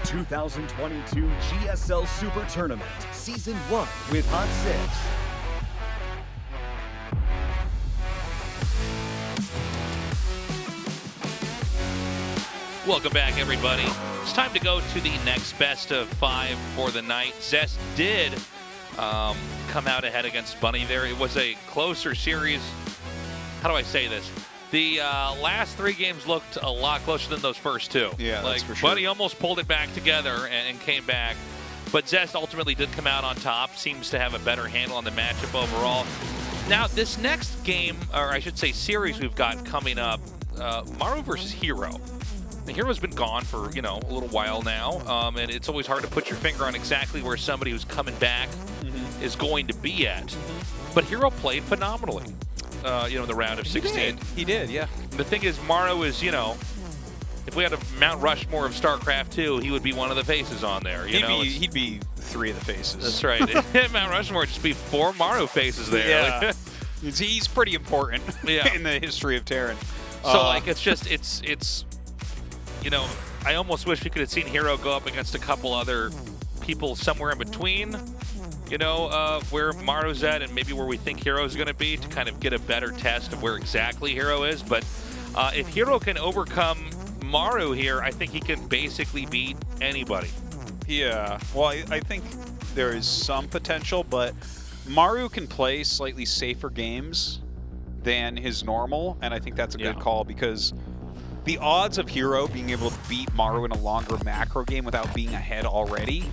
2022 GSL Super Tournament, Season 1 with Hot 6. Welcome back, everybody. It's time to go to the next best of 5 for the night. Zest did come out ahead against Bunny there. It was a closer series. How do I say this? The last 3 games looked a lot closer than those first 2. Yeah, like, that's for sure. Bunny almost pulled it back together and came back. But Zest ultimately did come out on top. Seems to have a better handle on the matchup overall. Now, this next game, or I should say series we've got coming up, Maru versus herO. The herO's been gone for, a little while now, and it's always hard to put your finger on exactly where somebody who's coming back is going to be at. But herO played phenomenally, in the round of 16. He did, yeah. The thing is, Maru is, if we had a Mount Rushmore of StarCraft 2, he would be one of the faces on there. He'd be 3 of the faces. That's right. Mount Rushmore would just be 4 Maru faces there. Yeah. He's pretty important in the history of Terran. So, it's I almost wish we could have seen herO go up against a couple other people somewhere in between, where Maru's at and maybe where we think herO's going to be to kind of get a better test of where exactly herO is. But if herO can overcome Maru here, I think he can basically beat anybody. Yeah, well, I think there is some potential, but Maru can play slightly safer games than his normal, and I think that's a good call because the odds of herO being able to beat Maru in a longer macro game without being ahead already,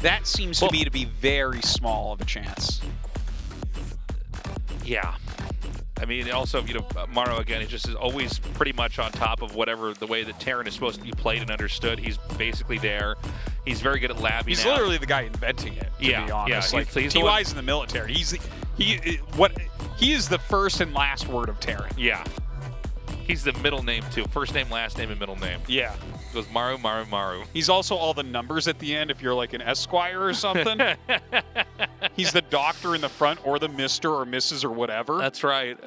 that seems to me to be very small of a chance. Yeah. I mean, also, Maru, again, he just is always pretty much on top of whatever the way that Terran is supposed to be played and understood. He's basically there. He's very good at labbing. He's literally the guy inventing it, to be honest. Yeah, like, TY's in the military. He is the first and last word of Terran. Yeah. He's the middle name, too. First name, last name, and middle name. Yeah. It goes Maru, Maru, Maru. He's also all the numbers at the end if you're like an Esquire or something. He's the doctor in the front or the Mr. or Mrs. or whatever. That's right.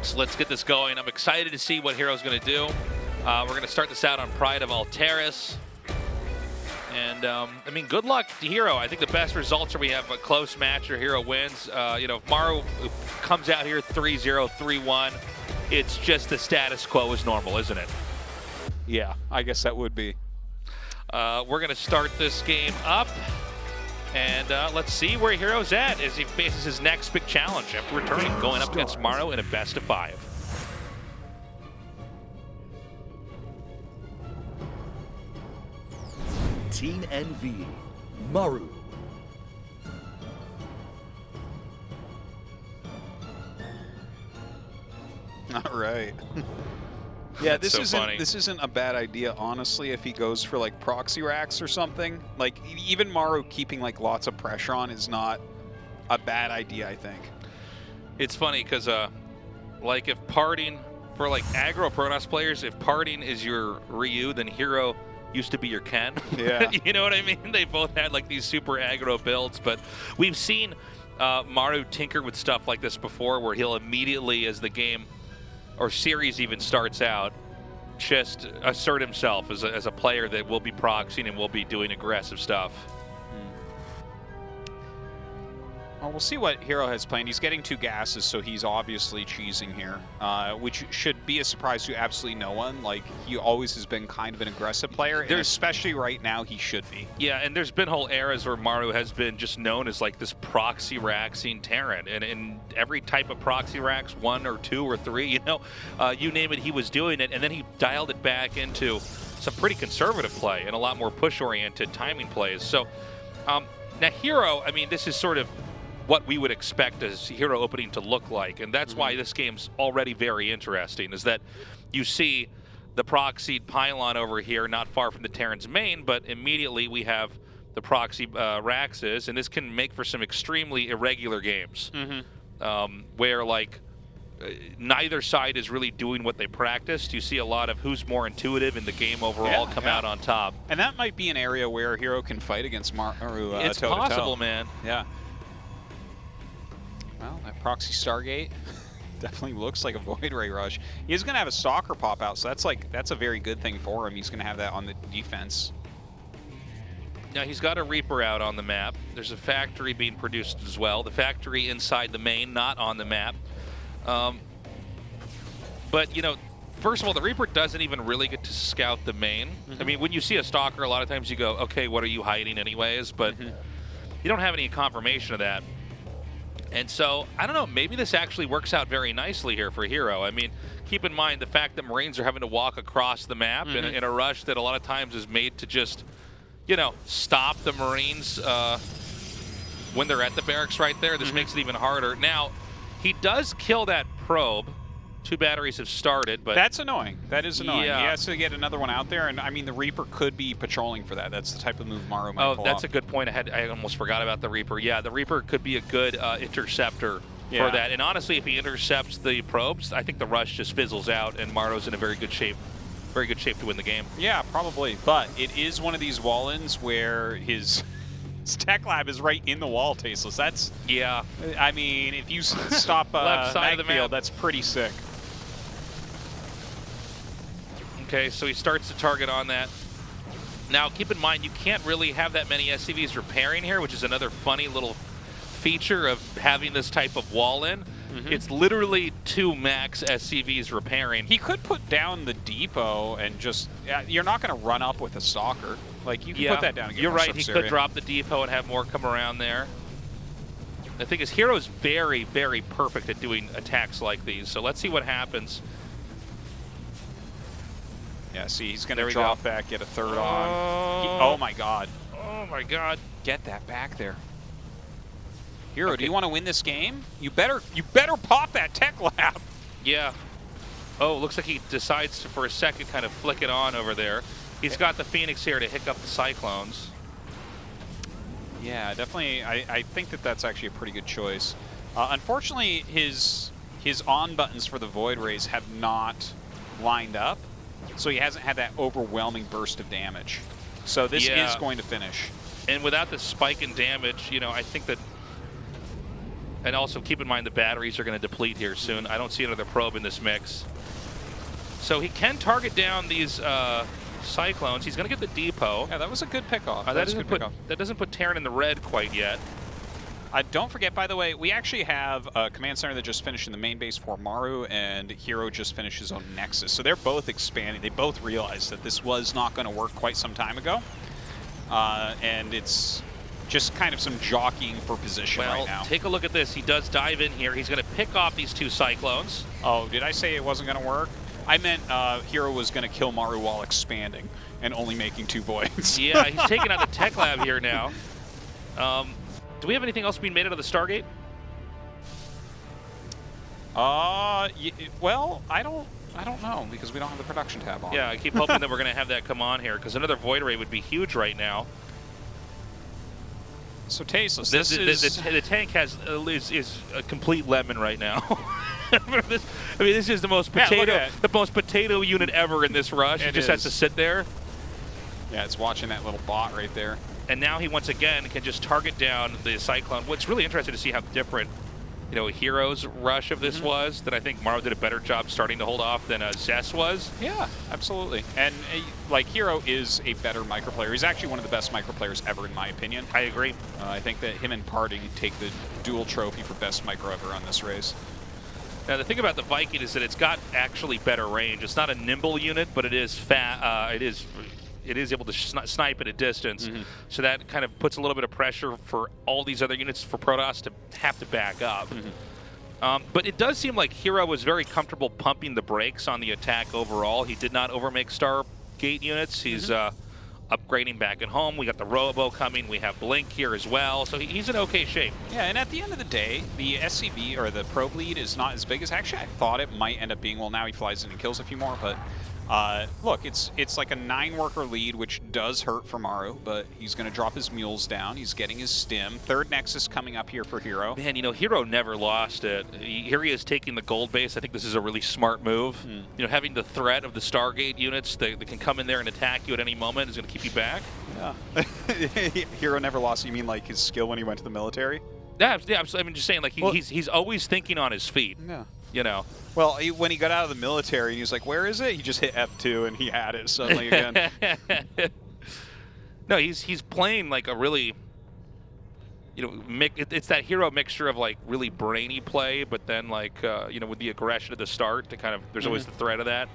So let's get this going. I'm excited to see what herO's going to do. We're going to start this out on Pride of Altaris. And, good luck to herO. I think the best results are we have a close match or herO wins. If Maru comes out here 3-0, 3-1, it's just the status quo is normal, isn't it? Yeah, I guess that would be. We're going to start this game up. And let's see where herO's at as he faces his next big challenge after returning, going up against Maru in a best of 5. Team NV, Maru. All right. Yeah, this funny. This isn't a bad idea, honestly, if he goes for like proxy racks or something. Like even Maru keeping like lots of pressure on is not a bad idea, I think. It's funny because if parting for like aggro Protoss players, if parting is your Ryu, then herO used to be your Ken. Yeah. You know what I mean? They both had like these super aggro builds, but we've seen Maru tinker with stuff like this before where he'll immediately, as the game or series even starts out, just assert himself as a player that will be proxying and will be doing aggressive stuff. Well, we'll see what herO has planned. He's getting 2 gases, so he's obviously cheesing here, which should be a surprise to absolutely no one. Like, he always has been kind of an aggressive player, and especially right now, he should be. Yeah, and there's been whole eras where Maru has been just known as like this proxy raxing Terran, and in every type of proxy racks, 1 or 2 or 3, you name it, he was doing it, and then he dialed it back into some pretty conservative play and a lot more push-oriented timing plays. So, now herO, this is sort of what we would expect as herO opening to look like, and that's why this game's already very interesting, is that you see the proxied pylon over here not far from the Terran's main, but immediately we have the proxy Raxes, and this can make for some extremely irregular games where neither side is really doing what they practiced. You see a lot of who's more intuitive in the game overall come out on top. And that might be an area where herO can fight against Maru it's possible, man. Yeah. Well, that proxy Stargate. Definitely looks like a Void Ray rush. He's going to have a Stalker pop out, so that's a very good thing for him. He's going to have that on the defense. Now he's got a Reaper out on the map. There's a factory being produced as well. The factory inside the main, not on the map. But, you know, first of all, the Reaper doesn't even really get to scout the main. I mean, when you see a Stalker, a lot of times you go, okay, what are you hiding anyways? But you don't have any confirmation of that. And so, I don't know, maybe this actually works out very nicely here for herO. I mean, keep in mind the fact that Marines are having to walk across the map in a rush that a lot of times is made to just, you know, stop the Marines when they're at the barracks right there. This makes it even harder. Now, he does kill that probe. 2 batteries have started, but... That's annoying. That is annoying. Yeah. He has to get another one out there, and I mean, the Reaper could be patrolling for that. That's the type of move Maru might pull that's off. a good point. I almost forgot about the Reaper. Yeah, the Reaper could be a good interceptor for that. And honestly, if he intercepts the probes, I think the rush just fizzles out, and Maru's in a very good shape to win the game. Yeah, probably. But it is one of these wall-ins where his tech lab is right in the wall, Tasteless. That's... Yeah. I mean, if you stop left side of the field, map, that's pretty sick. Okay, so he starts to target on that. Now, keep in mind, you can't really have that many SCVs repairing here, which is another funny little feature of having this type of wall-in. It's literally 2 max SCVs repairing. He could put down the depot and just... you're not going to run up with a Stalker. Like, you can put that down and get You're more right, he surface could area. drop the depot and have more come around there. The thing is, herO's very, very perfect at doing attacks like these, so let's see what happens. Yeah, see, he's going to drop back, get a third on. Oh my god. Oh my god. Get that back there. herO, do you want to win this game? You better pop that tech lab. Yeah. Oh, looks like he decides to, for a second, kind of flick it on over there. He's got the Phoenix here to hiccup the Cyclones. Yeah, definitely. I think that's actually a pretty good choice. Unfortunately, his on buttons for the Void Rays have not lined up. So he hasn't had that overwhelming burst of damage. So this is going to finish. And without the spike in damage, you know, I think that... And also keep in mind the batteries are going to deplete here soon. I don't see another probe in this mix. So he can target down these Cyclones. He's going to get the depot. Yeah, that was a good pickoff. That doesn't put Terran in the red quite yet. Don't forget, by the way, we actually have a command center that just finished in the main base for Maru, and herO just finished his own Nexus. So they're both expanding. They both realized that this was not going to work quite some time ago. And it's just kind of some jockeying for position right now. Take a look at this. He does dive in here. He's going to pick off these 2 Cyclones. Oh, did I say it wasn't going to work? I meant herO was going to kill Maru while expanding and only making 2 voids. Yeah, he's taking out the tech lab here now. Do we have anything else being made out of the Stargate? Well, I don't know, because we don't have the production tab on. Yeah, I keep hoping that we're going to have that come on here, because another Void Ray would be huge right now. So Tasteless, the tank is a complete lemon right now. This is the most potato unit ever in this rush. It just has to sit there. Yeah, it's watching that little bot right there. And now he once again can just target down the Cyclone. What's really interesting to see how different, you know, herO's rush of this was. That I think Maru did a better job starting to hold off than Zest was. Yeah, absolutely. And like herO is a better micro player. He's actually one of the best micro players ever, in my opinion. I agree. I think that him and Parting take the dual trophy for best micro ever on this race. Now the thing about the Viking is that it's got actually better range. It's not a nimble unit, but it is fat. It is able to snipe at a distance, so that kind of puts a little bit of pressure for all these other units for Protoss to have to back up. But it does seem like herO was very comfortable pumping the brakes on the attack overall. He did not overmake Stargate units. He's upgrading back at home. We got the Robo coming. We have Blink here as well. So he's in okay shape. Yeah, and at the end of the day, the SCV, or the probe lead, is not as big as actually I thought it might end up being. Well, now he flies in and kills a few more, but look, it's like a 9-worker lead, which does hurt for Maru, but he's going to drop his mules down. He's getting his stim. 3rd Nexus coming up here for herO. Man, you know, herO never lost it. Here he is taking the gold base. I think this is a really smart move. You know, having the threat of the Stargate units that can come in there and attack you at any moment is going to keep you back. Yeah. herO never lost. You mean like his skill when he went to the military? Yeah, I mean, just saying, like, he's always thinking on his feet. Yeah. you know. Well, when he got out of the military, he was like, "Where is it?" He just hit F2 and he had it suddenly again. No, he's playing like a really, you know, it's that herO mixture of like really brainy play, but then like you know, with the aggression at the start to kind of there's always the threat of that.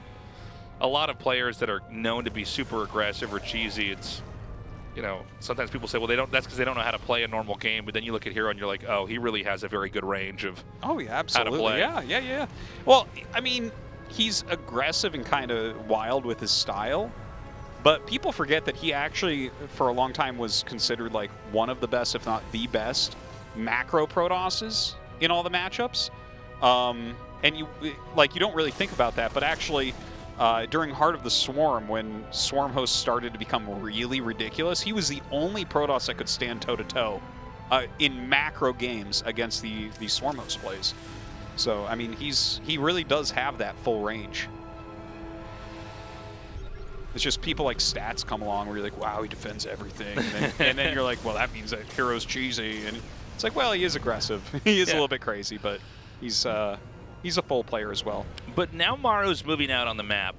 A lot of players that are known to be super aggressive or cheesy, it's, you know, sometimes people say, well, they don't. That's because they don't know how to play a normal game. But then you look at herO and you're like, oh, he really has a very good range of oh yeah, absolutely, how to play. yeah. Well, I mean, he's aggressive and kind of wild with his style, but people forget that he actually, for a long time, was considered like one of the best, if not the best, macro Protosses in all the matchups. And you don't really think about that, but actually. During Heart of the Swarm, when Swarm hosts started to become really ridiculous, he was the only Protoss that could stand toe-to-toe in macro games against the Swarm host plays. So, I mean, he really does have that full range. It's just people like Stats come along where you're like, wow, he defends everything. And then you're like, well, that means that herO's cheesy. And it's like, well, he is aggressive. He is a little bit crazy, but he's a full player as well. But now Maru's moving out on the map.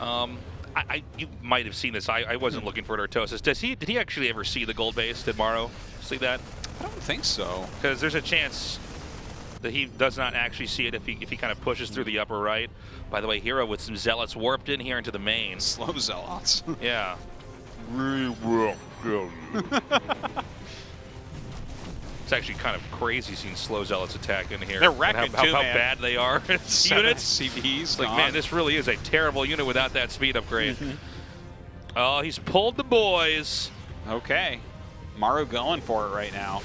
You might have seen this. I wasn't looking for Artosis. Did he actually ever see the gold base? Did Maru see that? I don't think so. Because there's a chance that he does not actually see it if he kind of pushes through the upper right. By the way, herO with some Zealots warped in here into the main. Slow Zealots. Yeah. It's actually kind of crazy seeing slow Zealots attack in here. They're wrecking how man. bad they are. Units. CVs. Like, man, this really is a terrible unit without that speed upgrade. Oh, he's pulled the boys. Okay. Maru going for it right now.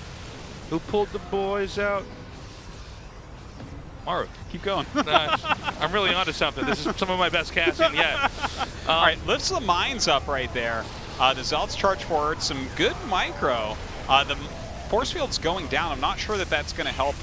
Who pulled the boys out? Maru. Keep going. I'm really onto something. This is some of my best casting yet. All right, lifts the mines up right there. The Zealots charge forward. Some good micro. The force field's going down. I'm not sure that that's going to help.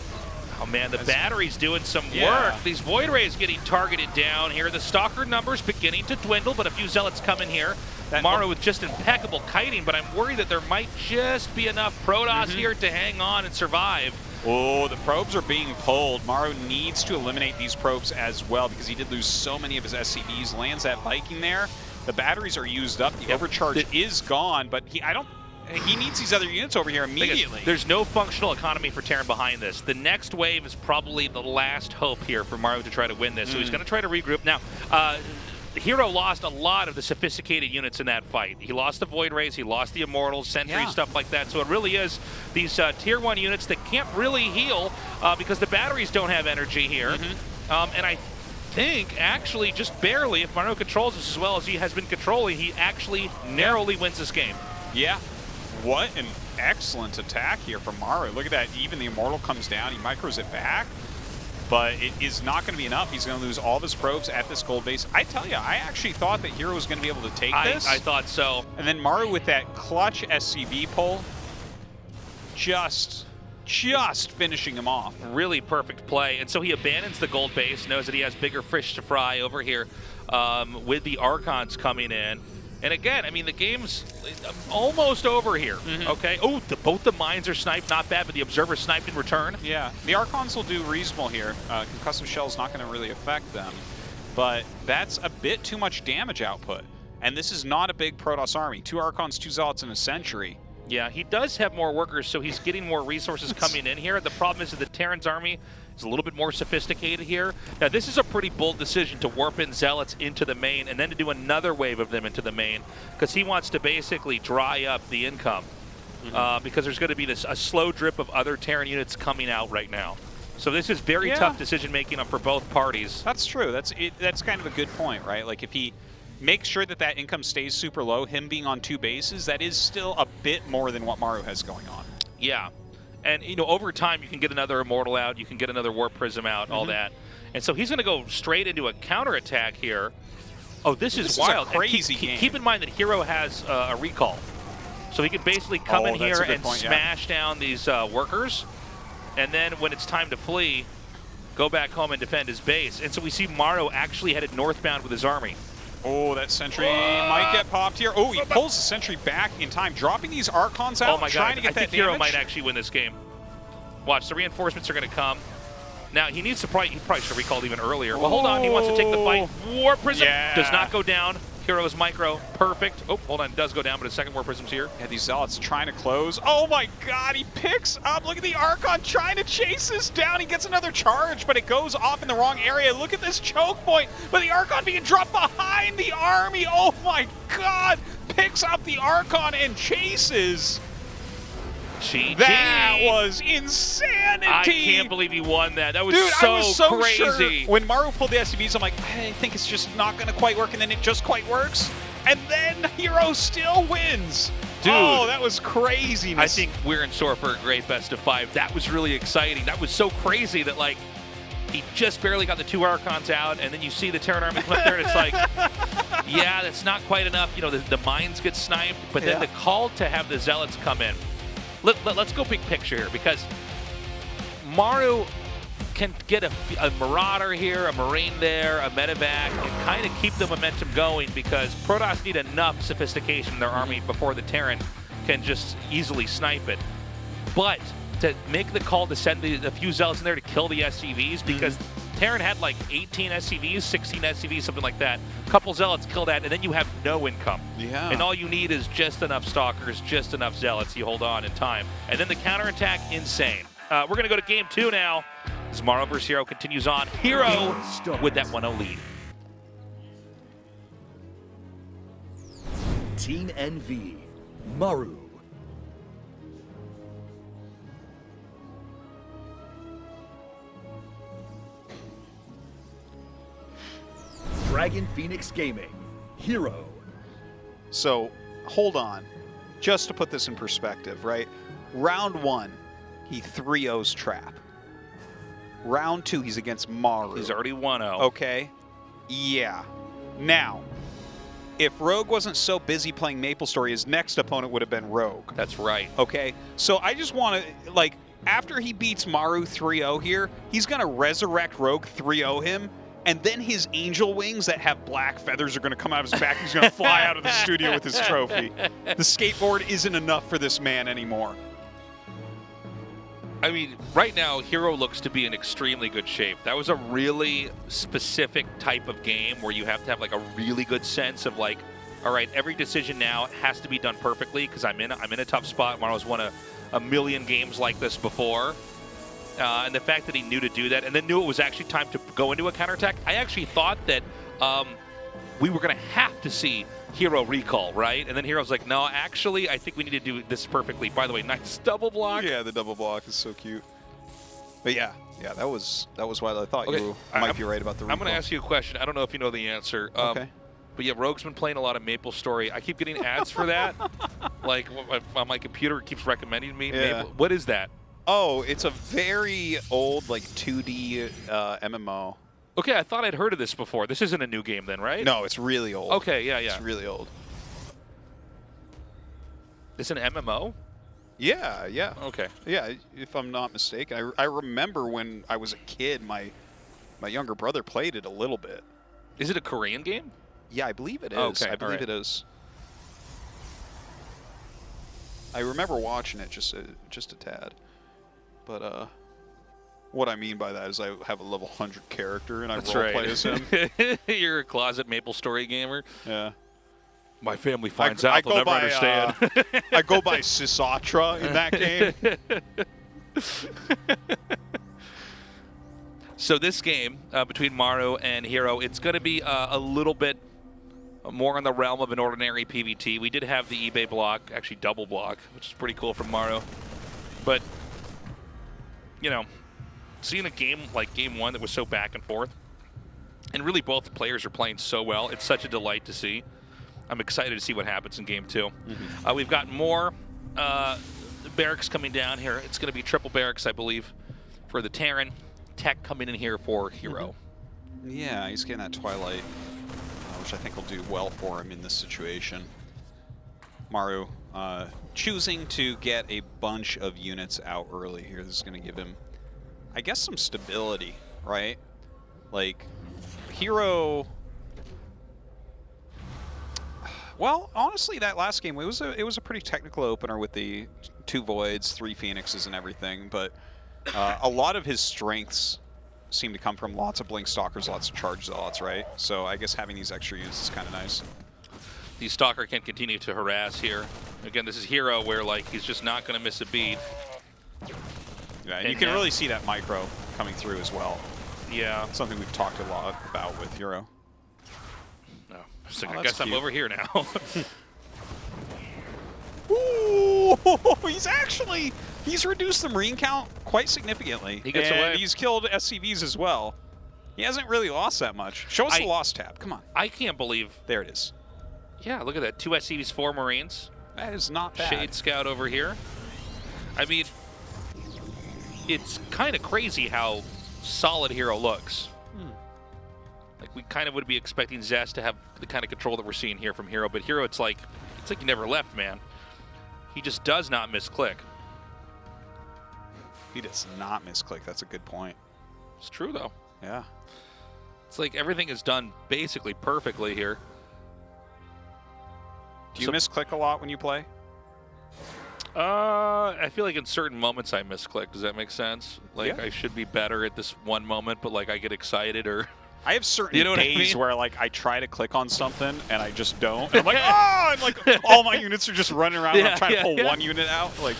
Oh, man, the battery's doing some work. These Void Rays getting targeted down here. The Stalker numbers beginning to dwindle, but a few Zealots come in here. Maru with just impeccable kiting, but I'm worried that there might just be enough Protoss here to hang on and survive. Oh, the probes are being pulled. Maru needs to eliminate these probes as well because he did lose so many of his SCVs. Lands that Viking there. The batteries are used up. The overcharge is gone, but he needs these other units over here immediately. There's no functional economy for Terran behind this. The next wave is probably the last hope here for Maru to try to win this. So he's going to try to regroup. Now, herO lost a lot of the sophisticated units in that fight. He lost the Void Rays, he lost the Immortals, Sentries, stuff like that. So it really is these Tier 1 units that can't really heal because the batteries don't have energy here. And I think, actually, just barely, if Maru controls this as well as he has been controlling, he actually narrowly wins this game. Yeah. What an excellent attack here from Maru. Look at that. Even the Immortal comes down. He micros it back. But it is not going to be enough. He's going to lose all of his probes at this gold base. I tell you, I actually thought that herO was going to be able to take this. I thought so. And then Maru with that clutch SCV pull, just finishing him off. Really perfect play. And so he abandons the gold base, knows that he has bigger fish to fry over here with the Archons coming in. And again, I mean, the game's almost over here, okay? Oh, both the mines are sniped, not bad, but the Observer sniped in return. Yeah, the Archons will do reasonable here. Concussive Shell's not going to really affect them, but that's a bit too much damage output. And this is not a big Protoss army. 2 Archons, 2 Zealots, and a Sentry. Yeah, he does have more workers, so he's getting more resources coming in here. The problem is that the Terran's army is a little bit more sophisticated here. Now, this is a pretty bold decision to warp in Zealots into the main and then to do another wave of them into the main because he wants to basically dry up the income because there's going to be a slow drip of other Terran units coming out right now. So this is very tough decision-making for both parties. That's true. That's kind of a good point, right? Like, if he makes sure that that income stays super low, him being on 2 bases, that is still a bit more than what Maru has going on. Yeah. And, you know, over time, you can get another Immortal out, you can get another Warp Prism out, all that. And so he's going to go straight into a counterattack here. Oh, this is wild. Is a crazy game. Keep in mind that herO has a recall. So he can basically come in here and smash down these workers. And then when it's time to flee, go back home and defend his base. And so we see Maru actually headed northbound with his army. Oh, that Sentry might get popped here. Oh, he pulls the Sentry back in time, dropping these Archons out, oh my trying God. to get that damage. I think herO might actually win this game. Watch, the reinforcements are going to come. Now, he needs to he probably should have recalled even earlier. Well, hold on. He wants to take the fight. War Prism does not go down. herO's micro, perfect. Oh, hold on, it does go down, but a second War Prism's here. Yeah, these Zealots trying to close. Oh my god, he picks up. Look at the Archon trying to chase this down. He gets another charge, but it goes off in the wrong area. Look at this choke point, but the Archon being dropped behind the army. Oh my god, picks up the Archon and chases. GG. That was insanity. I can't believe he won that. That was Dude, so, I was so crazy. Sure. When Maru pulled the SCVs, I'm like, I think it's just not going to quite work, and then it just quite works. And then herO still wins. Dude, oh, that was craziness. I think we're in store for a great best of 5. That was really exciting. That was so crazy that, like, he just barely got the 2 Archons out, and then you see the Terran army come up there, and it's like, yeah, that's not quite enough. You know, the mines get sniped, but then the call to have the Zealots come in. Let's go big picture here, because Maru can get a Marauder here, a Marine there, a Medevac, and kind of keep the momentum going, because Protoss need enough sophistication in their army before the Terran can just easily snipe it. But to make the call to send a few Zealots in there to kill the SCVs, because Terran had like 18 SCVs, 16 SCVs, something like that. A couple Zealots kill that, and then you have no income. Yeah. And all you need is just enough Stalkers, just enough Zealots. You hold on in time. And then the counterattack, insane. We're going to go to game 2 now. As Maru versus herO continues on. herO with that 1-0 lead. Team NV, Maru. Dragon Phoenix Gaming, herO. So, hold on. Just to put this in perspective, right? Round 1, he 3-0's Trap. Round 2, he's against Maru. He's already 1-0. Okay. Yeah. Now, if Rogue wasn't so busy playing MapleStory, his next opponent would have been Rogue. That's right. Okay. So I just want to, like, after he beats Maru 3-0 here, he's going to resurrect Rogue 3-0 him, and then his angel wings that have black feathers are going to come out of his back. He's going to fly out of the studio with his trophy. The skateboard isn't enough for this man anymore. I mean, right now, herO looks to be in extremely good shape. That was a really specific type of game where you have to have like a really good sense of like, all right, every decision now has to be done perfectly, because I'm in a tough spot. Maru's won a million games like this before. And the fact that he knew to do that, and then knew it was actually time to go into a counterattack. I actually thought that we were going to have to see herO recall, right? And then herO's like, no, actually, I think we need to do this perfectly. By the way, nice double block. Yeah, the double block is so cute. But yeah, that was why I thought you might be right about the recall. I'm going to ask you a question. I don't know if you know the answer. Okay. But yeah, Rogue's been playing a lot of MapleStory. I keep getting ads for that. Like, on my computer, it keeps recommending me. Yeah. What is that? Oh, it's a very old, like, 2D MMO. Okay, I thought I'd heard of this before. This isn't a new game then, right? No, it's really old. Okay, yeah. It's really old. It's an MMO? Yeah. Okay. Yeah, if I'm not mistaken. I remember when I was a kid, my younger brother played it a little bit. Is it a Korean game? Yeah, I believe it is. Okay, I believe it is. I remember watching it just a tad. But what I mean by that is I have a level 100 character and I roleplay as him. You're a closet MapleStory gamer. Yeah. My family finds out, they'll never understand. I go by Sisatra in that game. So this game between Maru and herO, it's going to be a little bit more in the realm of an ordinary PvT. We did have the eBay block, actually double block, which is pretty cool from Maru. But, you know, seeing a game like Game 1 that was so back and forth, and really both players are playing so well, it's such a delight to see. I'm excited to see what happens in Game 2. We've got more barracks coming down here. It's going to be triple barracks, I believe, for the Terran. Tech coming in here for herO. Yeah, he's getting that Twilight, which I think will do well for him in this situation. Maru choosing to get a bunch of units out early here. This is going to give him, I guess, some stability, right? Like, herO... Well, honestly, that last game, it was a pretty technical opener with the 2 Voids, 3 Phoenixes, and everything, but a lot of his strengths seem to come from lots of Blink Stalkers, lots of Charge Zealots, right? So I guess having these extra units is kind of nice. The Stalker can continue to harass here. Again, this is herO where like he's just not going to miss a beat. Yeah, and you can really see that micro coming through as well. Yeah. Something we've talked a lot about with herO. No, so I guess I'm over here now. Ooh, he's reduced the Marine count quite significantly. He gets away. He's killed SCVs as well. He hasn't really lost that much. Show us the loss tab. Come on. I can't believe. There it is. Yeah, look at that. 2 SCVs, 4 Marines. That is not bad. Shade Scout over here. I mean, it's kind of crazy how solid herO looks. Like we kind of would be expecting Zest to have the kind of control that we're seeing here from herO, but herO, it's like he never left, man. He just does not misclick. He does not misclick. That's a good point. It's true though. Yeah. It's like everything is done basically perfectly here. Do you misclick a lot when you play? I feel like in certain moments I misclick. Does that make sense? Like I should be better at this one moment, but like I get excited or. I have certain days where like I try to click on something and I just don't. And I'm like, oh, and like all my units are just running around. And I'm trying to pull one unit out. Like,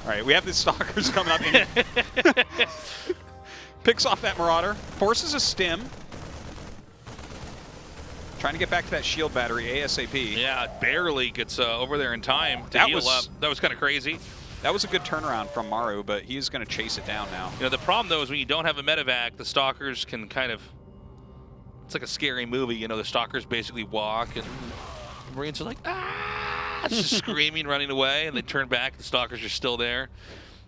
all right, we have the Stalkers coming up. And picks off that Marauder, forces a stim. Trying to get back to that shield battery ASAP. Yeah, barely gets over there in time to heal up. That was kind of crazy. That was a good turnaround from Maru, but he's going to chase it down now. You know, the problem though is when you don't have a medevac, the Stalkers can kind of. It's like a scary movie, you know. The Stalkers basically walk, and the Marines are like, ah, just screaming, running away, and they turn back. The Stalkers are still there.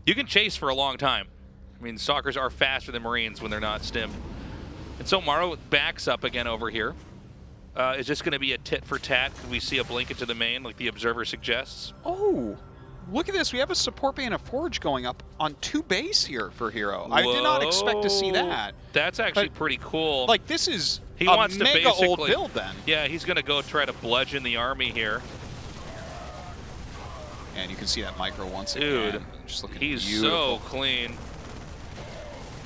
You can chase for a long time. I mean, Stalkers are faster than Marines when they're not stimmed. And so Maru backs up again over here. Is this going to be a tit for tat? Could we see a blink into the main, like the observer suggests? Oh, look at this. We have a support bay and a forge going up on 2 base here for herO. I did not expect to see that. That's actually pretty cool. Like, this is he wants mega to basically, old build then. Yeah, he's going to go try to bludgeon the army here. And you can see that micro once again. Dude, just looking he's beautiful. So clean.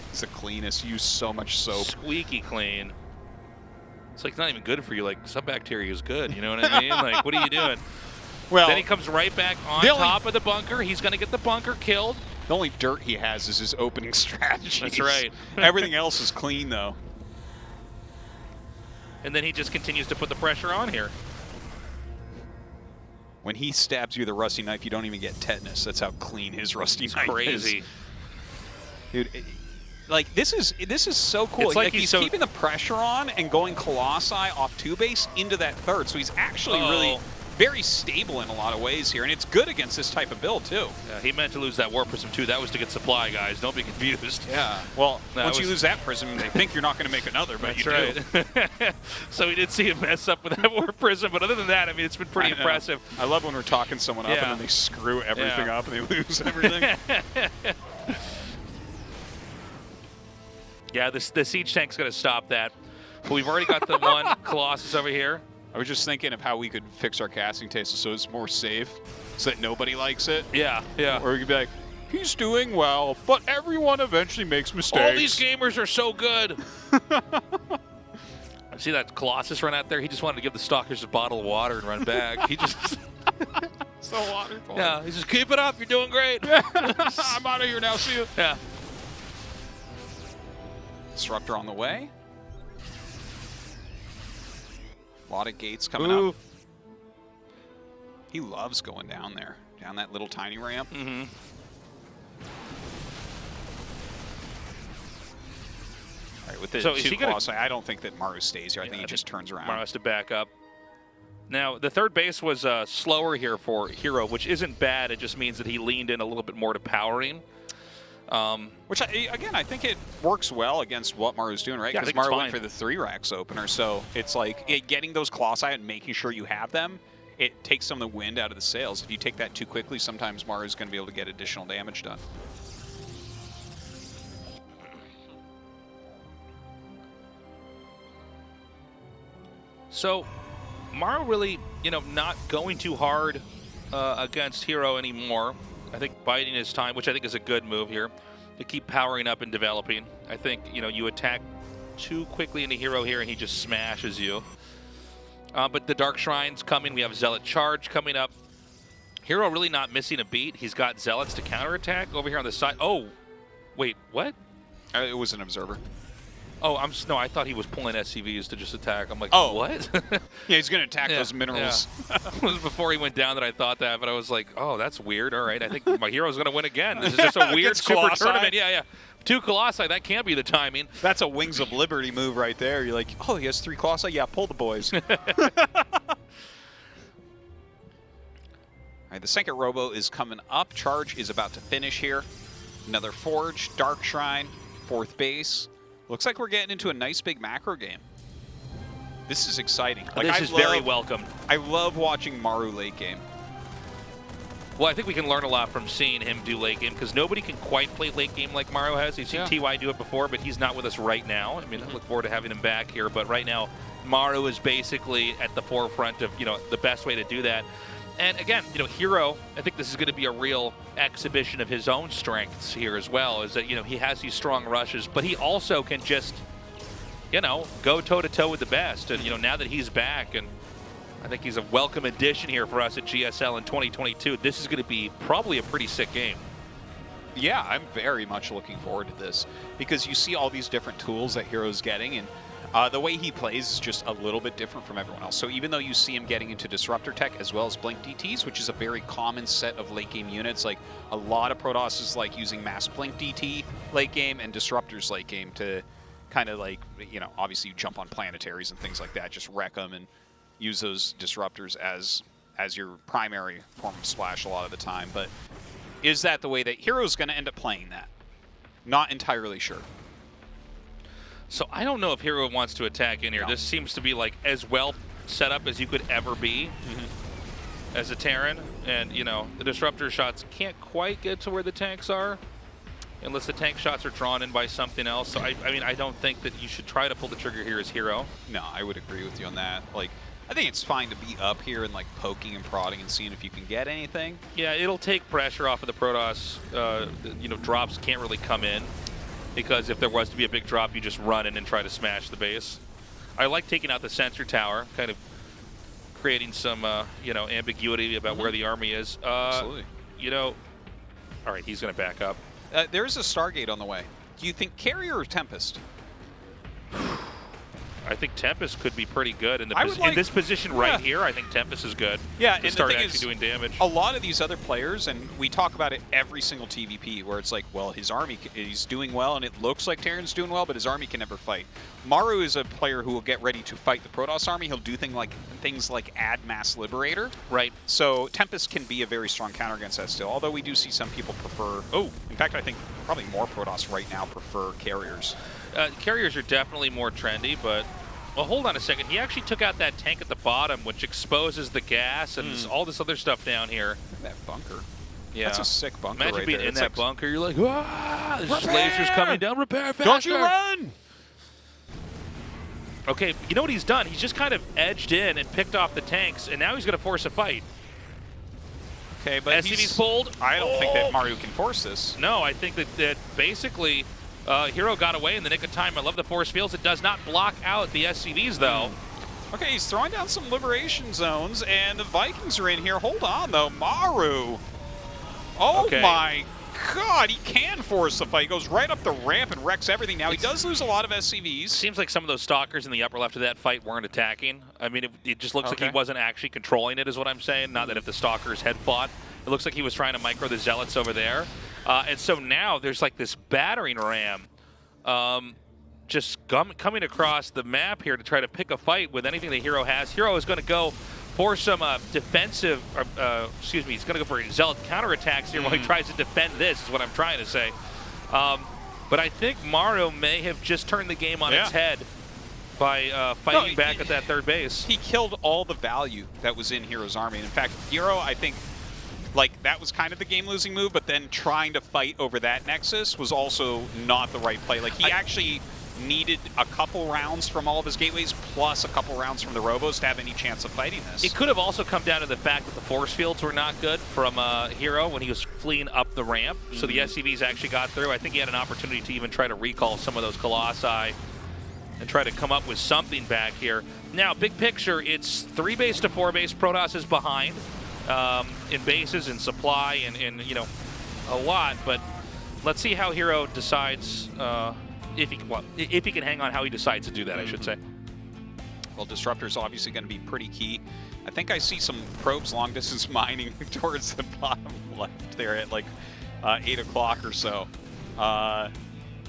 It's the cleanest. Use so much soap. Squeaky clean. It's like not even good for you. Like some bacteria is good. You know what I mean? Like what are you doing? Well, then he comes right back on top of the bunker. He's going to get the bunker killed. The only dirt he has is his opening strategy. That's right. Everything else is clean though. And then he just continues to put the pressure on here. When he stabs you with a rusty knife, you don't even get tetanus. That's how clean his rusty knife crazy. is. Dude, like this is so cool. It's like he's keeping the pressure on and going Colossi off 2 base into that 3rd. So he's actually really very stable in a lot of ways here, and it's good against this type of build too. Yeah, he meant to lose that War Prism too. That was to get supply, guys. Don't be confused. Yeah. Well, once you lose that Prism, they think you're not going to make another, but That's you right. do. So we did see him mess up with that War Prism, but other than that, I mean, it's been pretty impressive. I love when we're talking someone up and then they screw everything up and they lose everything. Yeah, the siege tank's going to stop that. But we've already got the one Colossus over here. I was just thinking of how we could fix our casting taste so it's more safe, so that nobody likes it. Yeah, yeah. Or we could be like, he's doing well, but everyone eventually makes mistakes. All these gamers are so good. See that Colossus run out there? He just wanted to give the Stalkers a bottle of water and run back. He just... So wonderful. Yeah, he just, keep it up. You're doing great. I'm out of here now. See you. Yeah. Disruptor on the way. A lot of gates coming up. He loves going down there, down that little tiny ramp. Mm-hmm. All right, with the two Colossi, I don't think that Maru stays here. I think he just turns around. Maru has to back up. Now, the 3rd base was slower here for herO, which isn't bad. It just means that he leaned in a little bit more to powering. Which, again, I think it works well against what Maru's doing, right? Because Maru went for the 3 racks opener, so it's like getting those Colossi and making sure you have them, it takes some of the wind out of the sails. If you take that too quickly, sometimes Maru's going to be able to get additional damage done. So, Maru really, you know, not going too hard against herO anymore. I think biding his time, which I think is a good move here, to keep powering up and developing. I think, you know, you attack too quickly into herO here and he just smashes you. But the Dark Shrine's coming. We have Zealot Charge coming up. herO really not missing a beat. He's got Zealots to counterattack over here on the side. Oh, wait, what? It was an Observer. Oh, no, I thought he was pulling SCVs to just attack. I'm like, oh, what? Yeah, he's going to attack those minerals. Yeah. It was before he went down that I thought that, but I was like, oh, that's weird. All right, I think my hero's going to win again. This is just a weird super tournament. Yeah, yeah. 2 Colossi, that can't be the timing. That's a Wings of Liberty move right there. You're like, oh, he has 3 Colossi? Yeah, pull the boys. All right, the second Robo is coming up. Charge is about to finish here. Another Forge, Dark Shrine, 4th base. Looks like we're getting into a nice big macro game. This is exciting. Like, this is very welcome. I love watching Maru late game. Well, I think we can learn a lot from seeing him do late game because nobody can quite play late game like Maru has. You've seen TY do it before, but he's not with us right now. I mean, I look forward to having him back here, but right now, Maru is basically at the forefront of, you know, the best way to do that. And again, you know, herO, I think this is going to be a real exhibition of his own strengths here as well, is that, you know, he has these strong rushes, but he also can just, you know, go toe-to-toe with the best. And, you know, now that he's back, and I think he's a welcome addition here for us at GSL in 2022, this is going to be probably a pretty sick game. Yeah, I'm very much looking forward to this because you see all these different tools that herO's getting, and the way he plays is just a little bit different from everyone else. So even though you see him getting into Disruptor Tech as well as Blink DTs, which is a very common set of late game units, like a lot of Protosses like using Mass Blink DT late game and Disruptors late game to kind of like, you know, obviously you jump on planetaries and things like that, just wreck them and use those Disruptors as your primary form of splash a lot of the time. But is that the way that herO's going to end up playing that? Not entirely sure. So I don't know if herO wants to attack in here. No. This seems to be like as well set up as you could ever be as a Terran. And, you know, the Disruptor shots can't quite get to where the tanks are unless the tank shots are drawn in by something else. So, I mean, I don't think that you should try to pull the trigger here as herO. No, I would agree with you on that. Like, I think it's fine to be up here and, like, poking and prodding and seeing if you can get anything. Yeah, it'll take pressure off of the Protoss. You know, drops can't really come in. Because if there was to be a big drop, you just run in and try to smash the base. I like taking out the sensor tower, kind of creating some, you know, ambiguity about where the army is. Absolutely. You know, all right, he's going to back up. There's a Stargate on the way. Do you think Carrier or Tempest? I think Tempest could be pretty good in this position right here. I think Tempest is good. Yeah, to and start the thing actually doing damage. A lot of these other players, and we talk about it every single TVP, where it's like, well, his army is doing well, and it looks like Terran's doing well, but his army can never fight. Maru is a player who will get ready to fight the Protoss army. He'll do things like add Mass Liberator. Right. So Tempest can be a very strong counter against that still, although we do see some people prefer... Oh, in fact, I think probably more Protoss right now prefer Carriers. Carriers are definitely more trendy, but... Well, hold on a second. He actually took out that tank at the bottom, which exposes the gas and all this other stuff down here. That bunker. Yeah. That's a sick bunker. Imagine right being there. in that bunker. You're like, ah, there's lasers coming down. Repair faster. Don't you run! Okay, you know what he's done? He's just kind of edged in and picked off the tanks, and now he's going to force a fight. Okay, but SCV's pulled. I don't think that Maru can force this. No, I think that basically... herO got away in the nick of time. I love the force fields. It does not block out the SCVs, though. Okay, he's throwing down some liberation zones, and the Vikings are in here. Hold on, though. Maru. Oh, my God. He can force the fight. He goes right up the ramp and wrecks everything. Now, he does lose a lot of SCVs. Seems like some of those stalkers in the upper left of that fight weren't attacking. I mean, it just looks like he wasn't actually controlling it, is what I'm saying. Not that if the stalkers had fought. It looks like he was trying to micro the zealots over there. And so now there's like this battering ram just coming across the map here to try to pick a fight with anything that herO has. herO is going to go for some defensive, excuse me, he's going to go for zealot counterattacks here while he tries to defend this, is what I'm trying to say. But I think Maru may have just turned the game on its head by fighting back at that third base. He killed all the value that was in herO's army. And in fact, herO, I think, like, that was kind of the game-losing move, but then trying to fight over that Nexus was also not the right play. Like, he actually needed a couple rounds from all of his gateways plus a couple rounds from the Robos to have any chance of fighting this. It could have also come down to the fact that the force fields were not good from herO when he was fleeing up the ramp. So the SCVs actually got through. I think he had an opportunity to even try to recall some of those Colossi and try to come up with something back here. Now, big picture, it's 3 base to 4 base. Protoss is behind in bases and supply and you know, a lot. But let's see how herO decides if he can hang on, how he decides to do that, I should say. Well, Disruptor's obviously going to be pretty key. I think I see some probes long distance mining towards the bottom left there at like 8 o'clock or so. A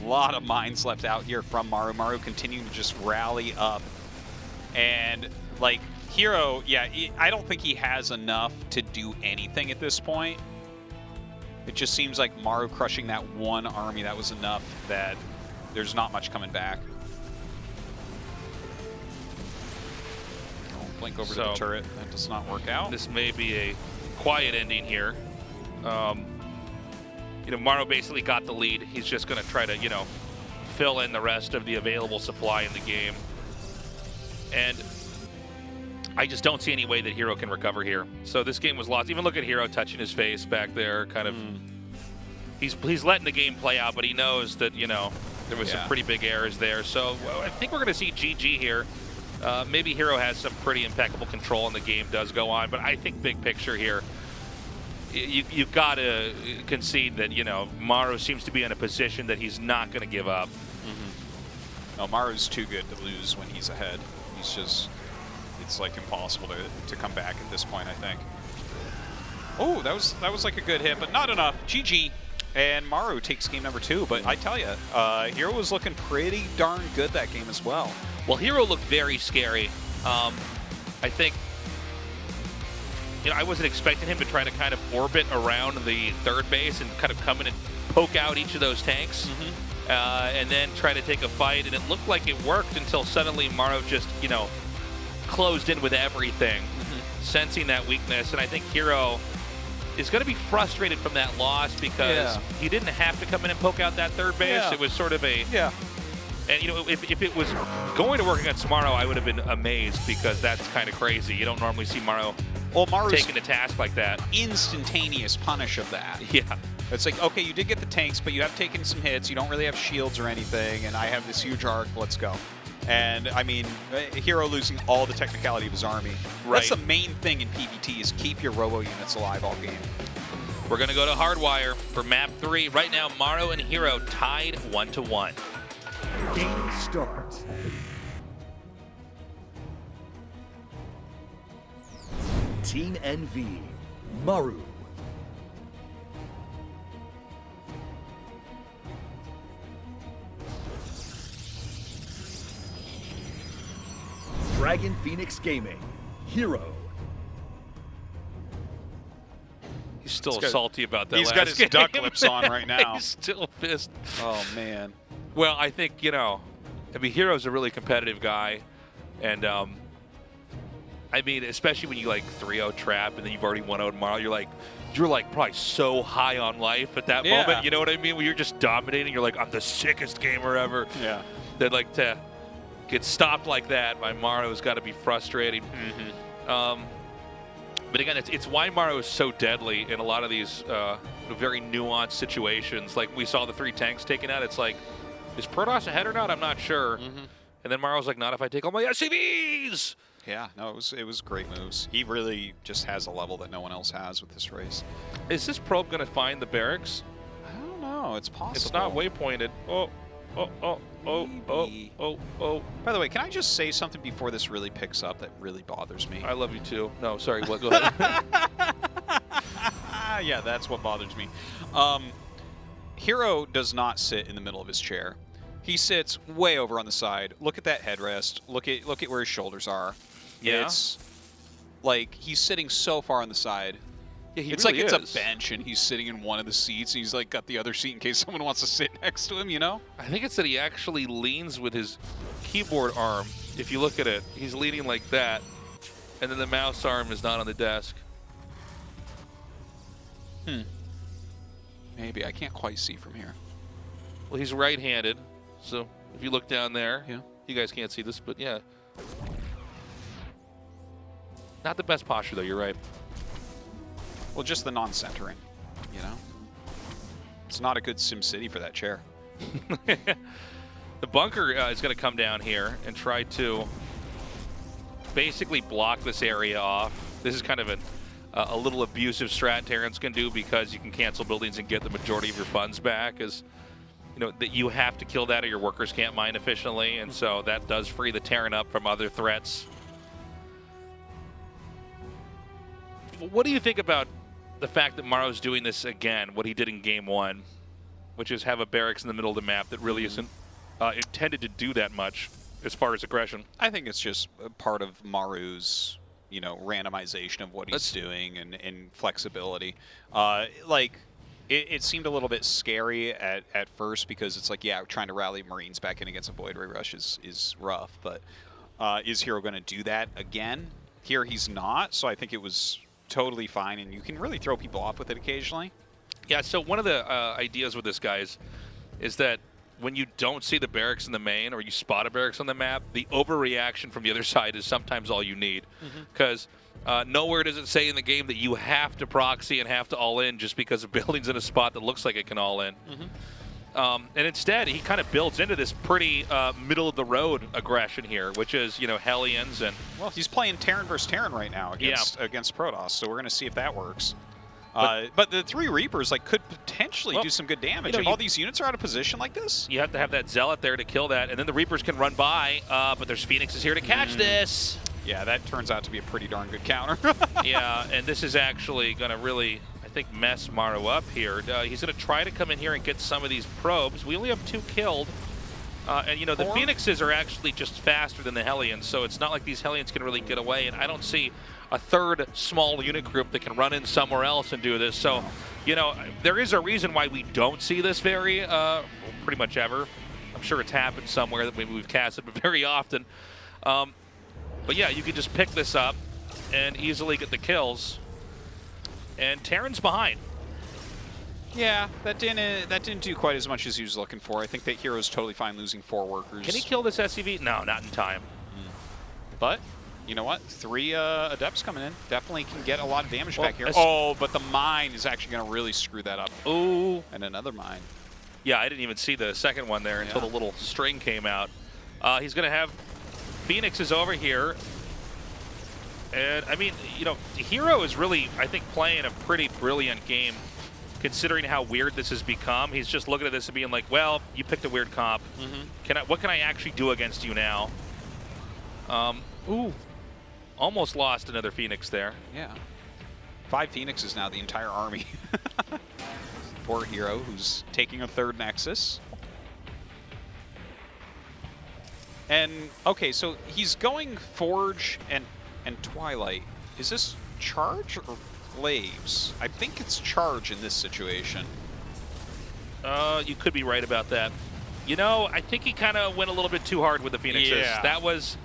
lot of mines left out here from Maru. Maru continuing to just rally up. And like herO, yeah, I don't think he has enough to do anything at this point. It just seems like Maru crushing that one army, that was enough that there's not much coming back. Blink over to the turret. That does not work out. This may be a quiet ending here. You know, Maru basically got the lead. He's just going to try to, you know, fill in the rest of the available supply in the game. And I just don't see any way that herO can recover here. So this game was lost. Even look at herO touching his face back there, kind of. He's letting the game play out, but he knows that, you know, there was some pretty big errors there. So I think we're going to see GG here. Maybe herO has some pretty impeccable control and the game does go on, but I think big picture here, you've got to concede that, you know, Maru seems to be in a position that he's not going to give up. No, Maru's too good to lose when he's ahead. He's just, it's like impossible to come back at this point, I think. Oh, that was like a good hit, but not enough. GG. And Maru takes game number 2, but I tell you, herO was looking pretty darn good that game as well. Well, herO looked very scary. I think, you know, I wasn't expecting him to try to kind of orbit around the 3rd base and kind of come in and poke out each of those tanks, and then try to take a fight. And it looked like it worked until suddenly Maru just, you know, closed in with everything, sensing that weakness. And I think herO is going to be frustrated from that loss because he didn't have to come in and poke out that 3rd base. It was sort of a... And, you know, if it was going to work against Maru, I would have been amazed because that's kind of crazy. You don't normally see Maru's taking a task like that. Instantaneous punish of that. Yeah. It's like, okay, you did get the tanks, but you have taken some hits. You don't really have shields or anything, and I have this huge arc. Let's go. And, I mean, herO losing all the technicality of his army. Right. That's the main thing in PvT is keep your robo units alive all game. We're going to go to Hardwire for map 3. Right now, Maru and herO tied 1-1. Game start. Team NV, Maru. Dragon Phoenix Gaming, herO. He's still salty about that. He's got his duck lips on right now. He's still pissed. Oh, man. Well, I think, you know, I mean, herO's a really competitive guy. And, I mean, especially when you, like, 3-0 trap and then you've already 1-0 Maru, you're like probably so high on life at that moment. You know what I mean? When you're just dominating, you're like, I'm the sickest gamer ever. Yeah. That, like, to get stopped like that by Maru has got to be frustrating. But again, it's why Maru is so deadly in a lot of these very nuanced situations. Like we saw the 3 tanks taken out. It's like, is Protoss ahead or not? I'm not sure. And then Maru's like, not if I take all my SCVs. Yeah, no, it was great moves. He really just has a level that no one else has with this race. Is this probe going to find the barracks? I don't know. It's possible. It's not waypointed. Oh. By the way, can I just say something before this really picks up that really bothers me? I love you too. No, sorry. What? Go ahead. Yeah, that's what bothers me. herO does not sit in the middle of his chair. He sits way over on the side. Look at that headrest. Look at where his shoulders are. Yeah. It's like he's sitting so far on the side. Yeah, it's really like it's a bench and he's sitting in one of the seats. And he's like got the other seat in case someone wants to sit next to him, you know? I think it's that he actually leans with his keyboard arm. If you look at it, he's leaning like that. And then the mouse arm is not on the desk. Maybe. I can't quite see from here. Well, he's right-handed, so If you look down there, Yeah. you guys can't see this, but yeah. Not the best posture, though. You're right. Well, just the non-centering, you know? It's not a good SimCity for that chair. The bunker is going to come down here and try to basically block this area off. This is kind of a little abusive strat Terran's can do because you can cancel buildings and get the majority of your funds back. As you know, that you have to kill that or your workers can't mine efficiently, and so that does free the Terran up from other threats. What do you think about the fact that Maru's doing this again, what he did in game 1, which is have a barracks in the middle of the map that really isn't intended to do that much as far as aggression? I think it's just a part of Maru's, you know, randomization of what he's doing and flexibility. Like, it seemed a little bit scary at first because it's like, yeah, trying to rally Marines back in against a Void Ray Rush is rough, but is herO going to do that again? Here he's not, so I think it was totally fine, and you can really throw people off with it occasionally. Yeah, so one of the ideas with this, guys, is that when you don't see the barracks in the main or you spot a barracks on the map, the overreaction from the other side is sometimes all you need. Because nowhere does it say in the game that you have to proxy and have to all in just because a building's in a spot that looks like it can all in. And instead, he kind of builds into this pretty middle-of-the-road aggression here, which is, you know, Hellions and... Well, he's playing Terran versus Terran right now against Protoss, so we're going to see if that works. But the 3 Reapers could potentially do some good damage. You know, if all these units are out of position like this. You have to have that Zealot there to kill that, and then the Reapers can run by, but there's Phoenixes here to catch this. Yeah, that turns out to be a pretty darn good counter. Yeah, and this is actually going to really, I think, mess Maru up here. He's going to try to come in here and get some of these probes. We only have 2 killed. And, you know, the Phoenixes are actually just faster than the Hellions, so it's not like these Hellions can really get away, and I don't see a third small unit group that can run in somewhere else and do this. So, you know, there is a reason why we don't see this very, pretty much ever. I'm sure it's happened somewhere that maybe we've casted, but very often. But yeah, you can just pick this up and easily get the kills. And Terran's behind. Yeah, that didn't do quite as much as he was looking for. I think that hero's totally fine losing 4 workers. Can he kill this SCV? No, not in time. But you know what? 3 adepts coming in definitely can get a lot of damage back here. But the mine is actually going to really screw that up. Ooh. And another mine. Yeah, I didn't even see the second one there until the little string came out. He's going to have Phoenixes over here. And, I mean, you know, herO is really, I think, playing a pretty brilliant game considering how weird this has become. He's just looking at this and being like, well, you picked a weird comp. What can I actually do against you now? Ooh. Almost lost another Phoenix there. Yeah. 5 Phoenixes now, the entire army. For herO, who's taking a 3rd Nexus. And, okay, so he's going Forge and Twilight. Is this Charge or Glaives? I think it's Charge in this situation. You could be right about that. You know, I think he kind of went a little bit too hard with the Phoenixes. Yeah. That was...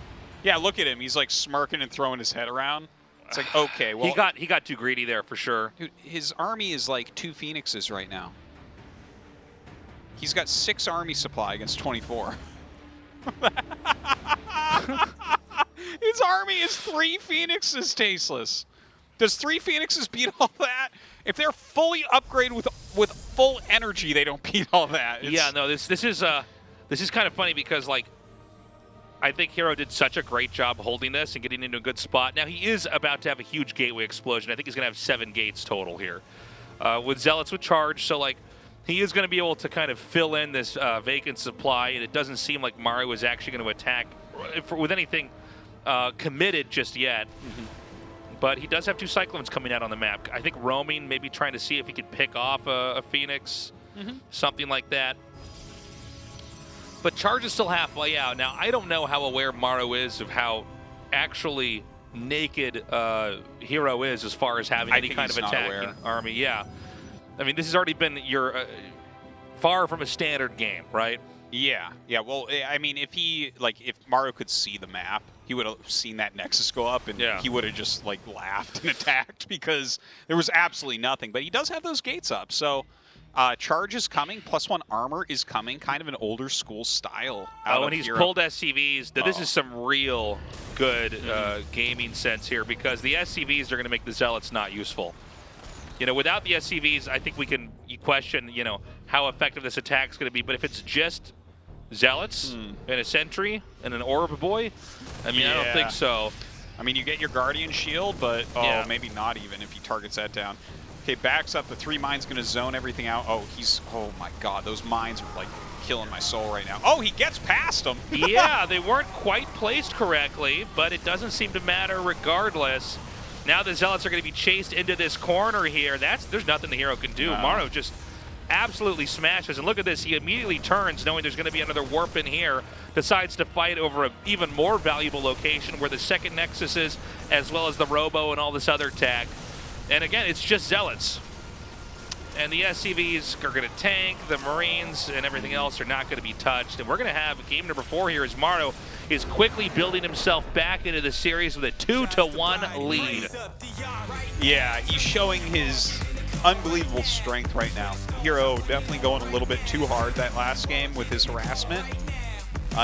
Yeah, look at him. He's like smirking and throwing his head around. It's like, okay, well... He got too greedy there for sure. Dude, his army is like 2 Phoenixes right now. He's got 6 army supply against 24. His army is 3 Phoenixes, Tasteless. Does 3 Phoenixes beat all that? If they're fully upgraded with full energy, they don't beat all that. Yeah, no, this is kind of funny because, like, I think herO did such a great job holding this and getting into a good spot. Now, he is about to have a huge gateway explosion. I think he's going to have 7 gates total here. With Zealots with Charge, so, like, he is going to be able to kind of fill in this vacant supply, and it doesn't seem like Maru is actually going to attack with anything committed just yet. But he does have 2 Cyclones coming out on the map. I think roaming, maybe trying to see if he could pick off a Phoenix, something like that. But Charge is still halfway out. Now, I don't know how aware Maru is of how actually naked herO is as far as having any kind of attacking army. Yeah. I mean, this has already been your far from a standard game, right? Yeah. Yeah, well, I mean, if Maru could see the map, he would have seen that Nexus go up, and he would have just, like, laughed and attacked because there was absolutely nothing. But he does have those gates up, so Charge is coming. +1 armor is coming. Kind of an older school style. And he's pulled SCVs. This is some real good gaming sense here, because the SCVs are going to make the Zealots not useful. You know, without the SCVs, I think you question, you know, how effective this attack is going to be. But if it's just Zealots and a Sentry and an Orb Boy, I mean, I don't think so. I mean, you get your Guardian Shield, but maybe not even if he targets that down. Okay, backs up. The 3 mines going to zone everything out. Oh, oh my God, those mines are like killing my soul right now. Oh, he gets past them. Yeah, they weren't quite placed correctly, but it doesn't seem to matter regardless. Now the Zealots are going to be chased into this corner here. There's nothing the hero can do. Maru just absolutely smashes. And look at this, he immediately turns, knowing there's going to be another warp in here, decides to fight over an even more valuable location where the second Nexus is, as well as the Robo and all this other tech. And again, it's just Zealots. And the SCVs are going to tank, the Marines and everything else are not going to be touched. And we're going to have game number 4 here as Maru is quickly building himself back into the series with a 2-1 lead. Yeah, he's showing his unbelievable strength right now. herO definitely going a little bit too hard that last game with his harassment.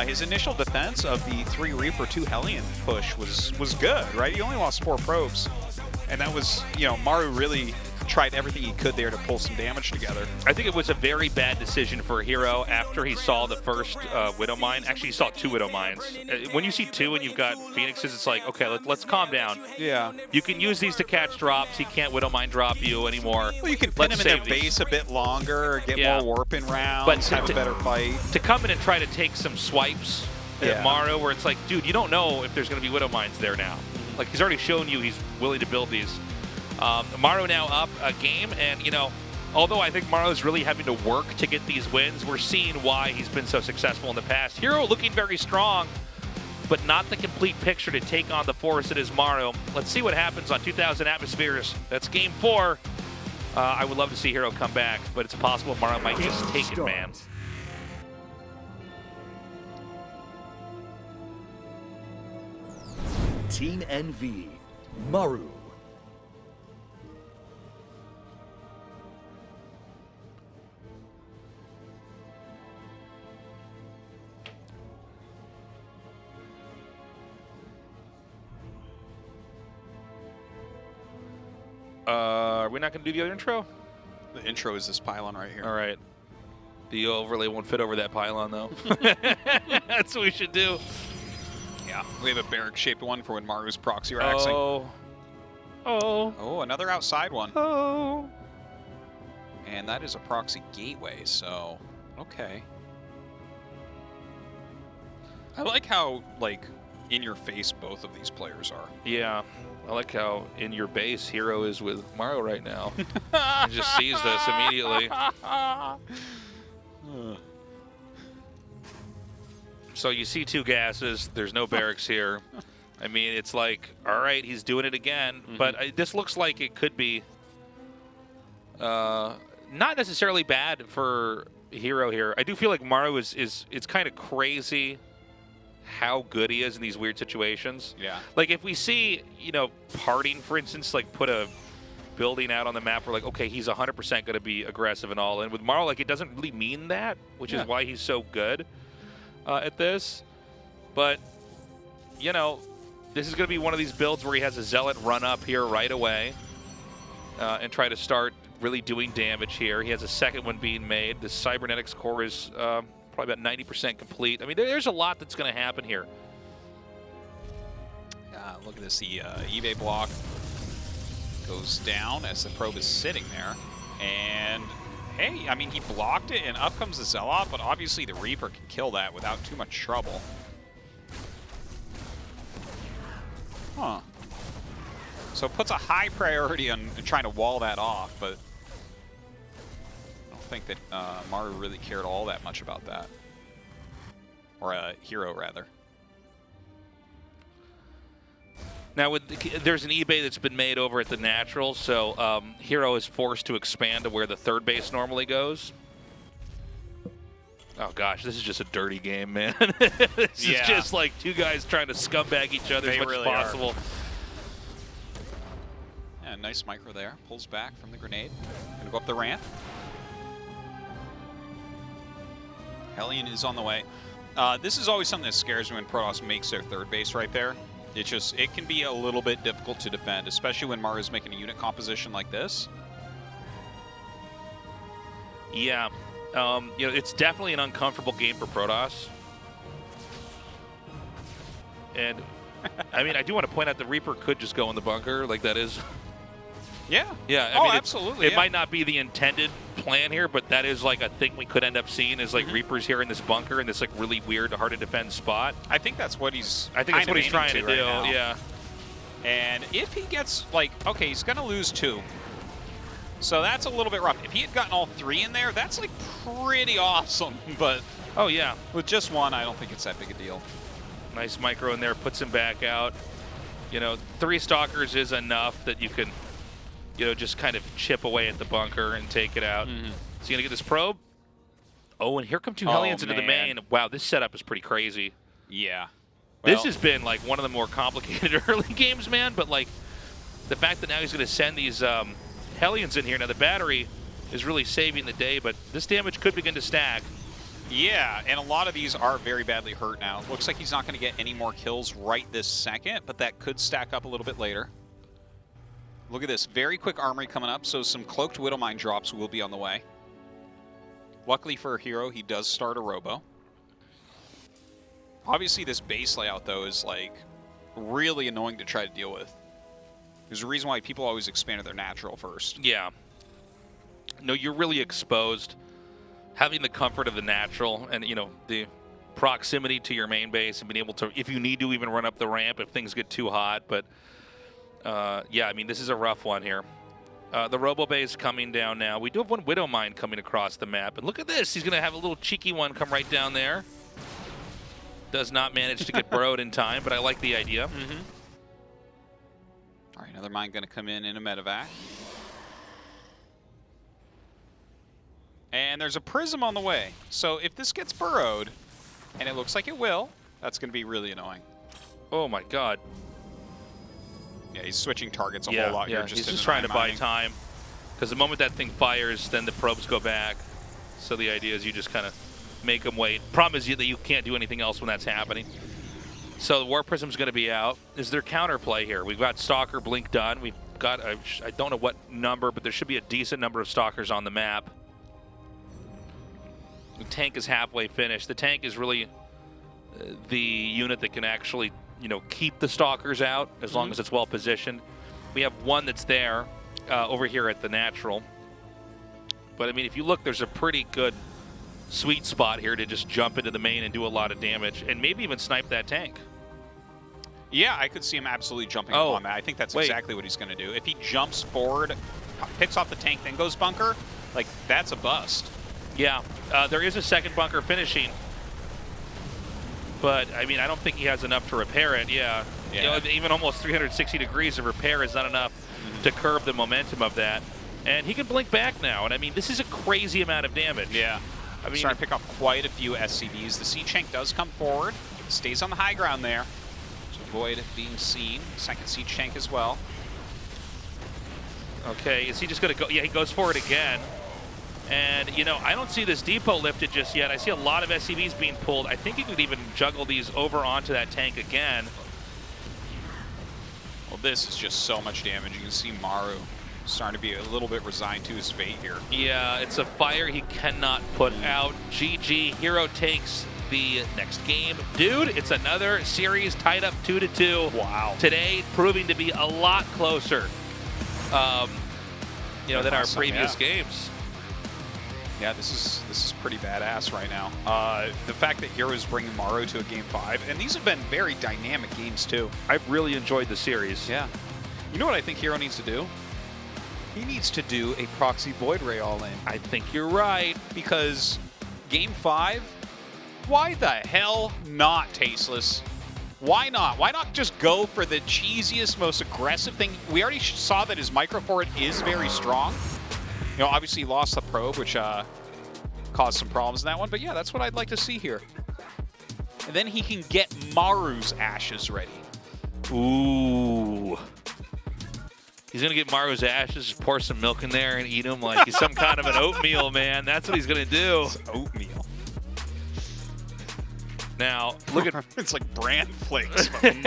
His initial defense of the 3 Reaper, 2 Hellion push was good, right? He only lost 4 probes. And that was, you know, Maru really tried everything he could there to pull some damage together. I think it was a very bad decision for herO after he saw the first Widow Mine. Actually, he saw 2 Widow Mines. When you see 2 and you've got Phoenixes, it's like, okay, let's calm down. Yeah. You can use these to catch drops. He can't Widow Mine drop you anymore. Well, you can pin him in their base a bit longer, get more warping rounds, but have a better fight. To come in and try to take some swipes at Maru, where it's like, dude, you don't know if there's going to be Widow Mines there now. Like, he's already shown you he's willing to build these. Maru now up a game, and, you know, although I think Maru is really having to work to get these wins, we're seeing why he's been so successful in the past. herO looking very strong, but not the complete picture to take on the force that is Maru. Let's see what happens on 2,000 Atmospheres. That's game 4. I would love to see herO come back, but it's possible Maru might just take it, man. Team NV, Maru. Are we not going to do the other intro? The intro is this pylon right here. All right. The overlay won't fit over that pylon, though. That's what we should do. Yeah, we have a barrack-shaped one for when Maru's proxy raxing. Oh, another outside one. Oh. And that is a proxy gateway, so, okay. I like how, like, in your face both of these players are. Yeah. I like how in your base herO is with Maru right now. He just sees this immediately. So you see 2 gases. There's no barracks here. I mean, it's like, all right, he's doing it again. But this looks like it could be not necessarily bad for herO here. I do feel like Maru it's kind of crazy how good he is in these weird situations. Yeah. Like, if we see, you know, Parting, for instance, like, put a building out on the map, we're like, okay, he's 100% going to be aggressive and all in. With Maru, like, it doesn't really mean that, which is why he's so good at this. But, you know, this is going to be one of these builds where he has a Zealot run up here right away and try to start really doing damage here. He has a second one being made. The Cybernetics core is probably about 90% complete. I mean, there's a lot that's going to happen here. Look at this. The eBay block goes down as the probe is sitting there. And, hey, I mean, he blocked it, and up comes the Zealot, but obviously the Reaper can kill that without too much trouble. Huh. So it puts a high priority on trying to wall that off, but I don't think that Maru really cared all that much about that. Or herO, rather. Now, there's an eBay that's been made over at the Natural, so herO is forced to expand to where the third base normally goes. Oh, gosh, this is just a dirty game, man. This is just like 2 guys trying to scumbag each other as much as possible. Yeah, nice micro there. Pulls back from the grenade. Gonna go up the ramp. Hellion is on the way. This is always something that scares me when Protoss makes their third base right there. It can be a little bit difficult to defend, especially when Maru's making a unit composition like this. Yeah, you know, it's definitely an uncomfortable game for Protoss. And, I mean, I do want to point out the Reaper could just go in the bunker. Like, that is... Yeah. Yeah. I mean, absolutely. It might not be the intended plan here, but that is like a thing we could end up seeing is like Reapers here in this bunker in this like really weird, hard to defend spot. I think that's what he's. I think that's what he's trying to do. Right, yeah. And if he gets like, okay, he's gonna lose 2, so that's a little bit rough. If he had gotten all 3 in there, that's like pretty awesome. But oh yeah, with just 1, I don't think it's that big a deal. Nice micro in there, puts him back out. You know, 3 Stalkers is enough that you can, you know, just kind of chip away at the bunker and take it out. Is he gonna get this probe? Oh, and here come 2 Hellions into the main. Wow, this setup is pretty crazy. Yeah. Well, this has been like one of the more complicated early games, man. But like the fact that now he's gonna send these Hellions in here. Now the battery is really saving the day, but this damage could begin to stack. Yeah, and a lot of these are very badly hurt now. Looks like he's not gonna get any more kills right this second, but that could stack up a little bit later. Look at this, very quick armory coming up, so some cloaked Widowmine drops will be on the way. Luckily for herO, he does start a Robo. Obviously this base layout though is like really annoying to try to deal with. There's a reason why people always expanded their natural first. Yeah. No, you're really exposed. Having the comfort of the natural and, you know, the proximity to your main base and being able to, if you need to, even run up the ramp if things get too hot, but yeah, I mean, this is a rough one here. The Robo Base coming down now. We do have 1 Widowmine coming across the map. And look at this. He's going to have a little cheeky one come right down there. Does not manage to get burrowed in time, but I like the idea. All right, another mine going to come in a medevac. And there's a Prism on the way. So if this gets burrowed, and it looks like it will, that's going to be really annoying. Oh, my God. Yeah, he's switching targets a whole lot here. He's just trying to buy time. Because the moment that thing fires, then the probes go back. So the idea is you just kind of make them wait. Problem is that you can't do anything else when that's happening. So the War Prism's going to be out. Is there counterplay here? We've got Stalker Blink done. We've got, I don't know what number, but there should be a decent number of Stalkers on the map. The tank is halfway finished. The tank is really the unit that can actually, you know, keep the Stalkers out as long as it's well positioned. We have 1 that's there over here at the natural. But I mean, if you look, there's a pretty good sweet spot here to just jump into the main and do a lot of damage and maybe even snipe that tank. Yeah, I could see him absolutely jumping on that. I think that's exactly what he's going to do. If he jumps forward, picks off the tank, then goes bunker, like, that's a bust. Yeah, there is a second bunker finishing. But, I mean, I don't think he has enough to repair it, yeah. You know, even almost 360 degrees of repair is not enough to curb the momentum of that. And he can blink back now, and I mean, this is a crazy amount of damage. Yeah. I mean, starting to pick off quite a few SCVs. The Siege Tank does come forward, stays on the high ground there to avoid being seen. Second Siege Tank as well. Okay, is he just going to go? Yeah, he goes forward again. And, you know, I don't see this depot lifted just yet. I see a lot of SCVs being pulled. I think he could even juggle these over onto that tank again. Well, this is just so much damage. You can see Maru starting to be a little bit resigned to his fate here. Yeah, it's a fire he cannot put out. GG, herO takes the next game. Dude, it's another series tied up 2-2. Wow. Today proving to be a lot closer, you know, than our previous games. Yeah, this is pretty badass right now. The fact that herO is bringing Maru to a game 5, and these have been very dynamic games too. I've really enjoyed the series. Yeah. You know what I think herO needs to do? He needs to do a proxy Void Ray all-in. I think you're right. Because game 5, why the hell not, Tasteless? Why not? Why not just go for the cheesiest, most aggressive thing? We already saw that his micro forward is very strong. You know, obviously he lost the probe, which caused some problems in that one. But yeah, that's what I'd like to see here. And then he can get Maru's ashes ready. Ooh. He's going to get Maru's ashes, just pour some milk in there and eat them like he's some kind of an oatmeal, man. That's what he's going to do. It's oatmeal. Now, look at... It's like bran flakes, but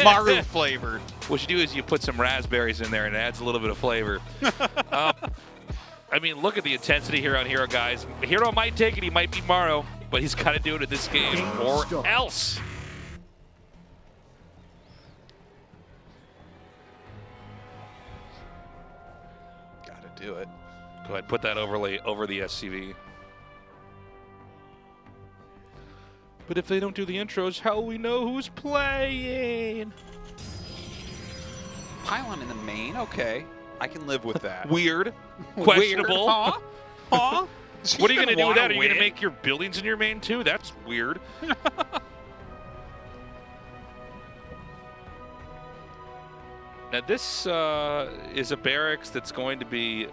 Maru flavored. What you do is you put some raspberries in there and it adds a little bit of flavor. I mean, look at the intensity here on herO, guys. herO might take it, he might beat Maru, but he's got to do it in this game or else. Gotta do it. Go ahead, put that overlay over the SCV. But if they don't do the intros, how will we know who's playing? Pylon in the main? Okay. I can live with that. Weird. Questionable. Weird. Huh? What are you going to do with that? Are you going to make your buildings in your main too? That's weird. Now this is a barracks that's going to be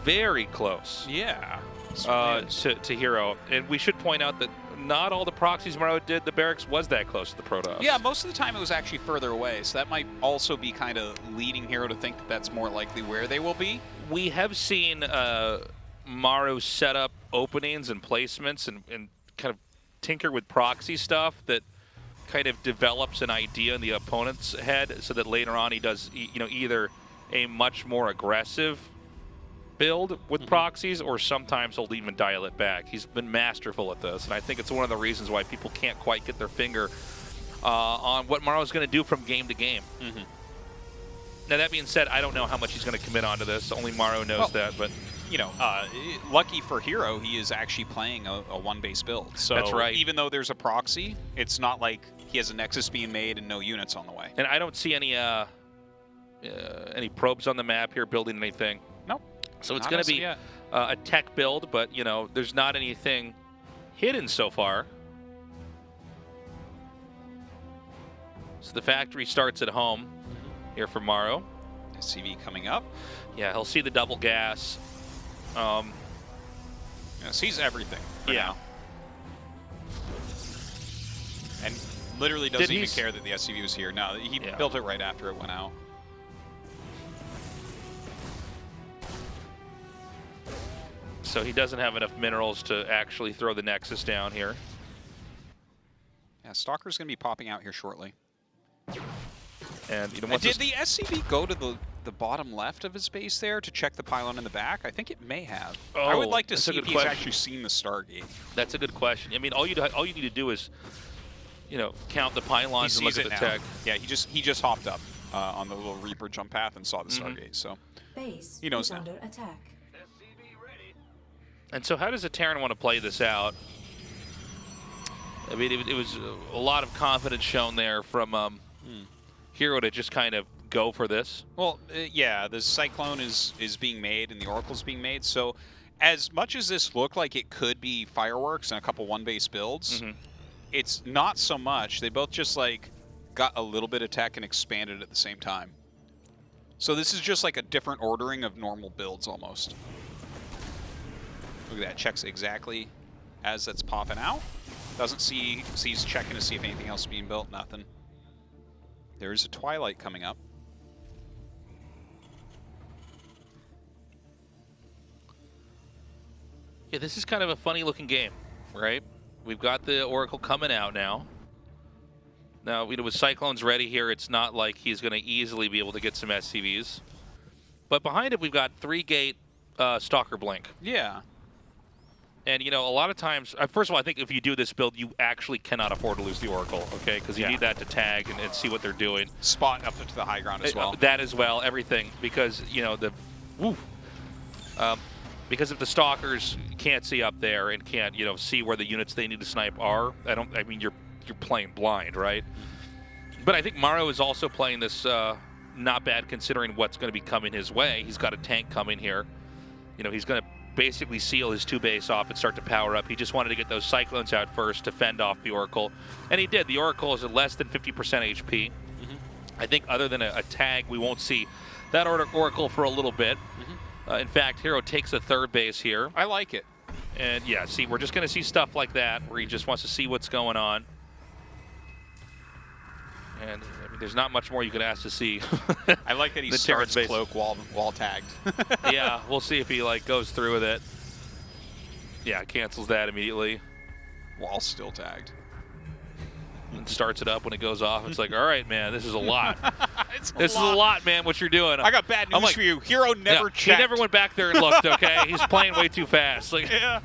very close. Yeah. To herO. And we should point out that not all the proxies Maru did, the barracks was that close to the Protoss. Yeah, most of the time it was actually further away, so that might also be kind of leading herO to think that that's more likely where they will be. We have seen Maru set up openings and placements and kind of tinker with proxy stuff that kind of develops an idea in the opponent's head so that later on he does either a much more aggressive build with proxies, or sometimes he'll even dial it back. He's been masterful at this, and I think it's one of the reasons why people can't quite get their finger on what Maru's going to do from game to game. Now, that being said, I don't know how much he's going to commit onto this. Only Maru knows that, but... You know, lucky for herO, he is actually playing a one-base build. So that's right. Even though there's a proxy, it's not like he has a Nexus being made and no units on the way. And I don't see any probes on the map here building anything. Nope. So it's going to be a tech build, but, you know, there's not anything hidden so far. So the factory starts at home here for Maru. SCV coming up. Yeah, he'll see the double gas. Sees everything for yeah. now. And literally doesn't even care that the SCV was here. No, he built it right after it went out. So he doesn't have enough minerals to actually throw the Nexus down here. Yeah, Stalker's going to be popping out here shortly. And you know, did the SCV go to the bottom left of his base there to check the pylon in the back? I think it may have. Oh, I would like to see if he's actually seen the Stargate. That's a good question. I mean, all you need to do is, you know, count the pylons and look at the tech. Yeah, he just hopped up on the little Reaper jump path and saw the Stargate. So base he knows is now. under attack. And so, how does a Terran want to play this out? I mean, it was a lot of confidence shown there from herO to just kind of go for this. Well, yeah, the Cyclone is being made and the Oracle's being made. So, as much as this looked like it could be fireworks and a couple one-base builds, it's not so much. They both just like got a little bit of tech and expanded at the same time. So this is just like a different ordering of normal builds almost. Look at that, checks exactly as that's popping out. Doesn't see, sees checking to see if anything else is being built, nothing. There's a Twilight coming up. Yeah, this is kind of a funny looking game, right? We've got the Oracle coming out now. Now, you know, with Cyclones ready here, it's not like he's going to easily be able to get some SCVs. But behind it, we've got 3-gate Stalker Blink. Yeah. And, you know, a lot of times, first of all, I think if you do this build, you actually cannot afford to lose the Oracle, okay? Because you need that to tag and see what they're doing. Spot up to the high ground as well. That as well, everything. Because, you know, because if the Stalkers can't see up there and can't, you know, see where the units they need to snipe are, I mean, you're playing blind, right? But I think Maru is also playing this not bad considering what's going to be coming his way. He's got a tank coming here. You know, he's going to basically seal his 2-base off and start to power up. He just wanted to get those Cyclones out first to fend off the Oracle. And he did. The Oracle is at less than 50% HP. I think other than a tag, we won't see that Oracle for a little bit. In fact, herO takes a 3rd base here. I like it. And yeah, see, we're just going to see stuff like that where he just wants to see what's going on. And I mean, there's not much more you could ask to see. I like that he starts cloak wall tagged. Yeah, we'll see if he like goes through with it. Yeah, cancels that immediately. Wall still tagged. starts it up when it goes off. It's like, all right, man, this is a lot. This is a lot, man, what you're doing. I got bad news for you. herO never checked. He never went back there and looked, okay? He's playing way too fast. Like, yeah.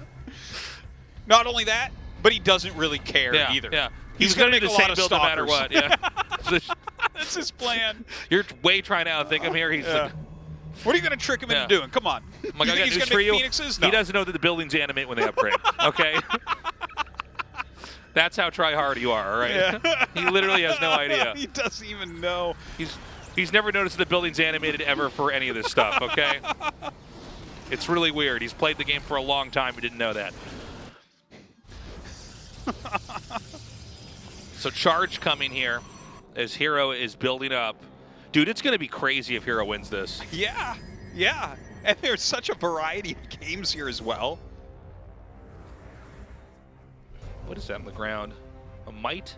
Not only that, but he doesn't really care either. Yeah. He's going to do make the a lot same of build no matter what. Yeah. That's his plan. You're way trying to outthink him here. He's like, what are you going to trick him into doing? Come on. Like, I got news for you. He doesn't know that the buildings animate when they upgrade. Okay. That's how try hard you are, all right? Yeah. He literally has no idea. He doesn't even know. He's never noticed that the building's animated ever for any of this stuff, okay? It's really weird. He's played the game for a long time. He didn't know that. So charge coming here as herO is building up. Dude, it's going to be crazy if herO wins this. Yeah, yeah. And there's such a variety of games here as well. What is that on the ground? A mite?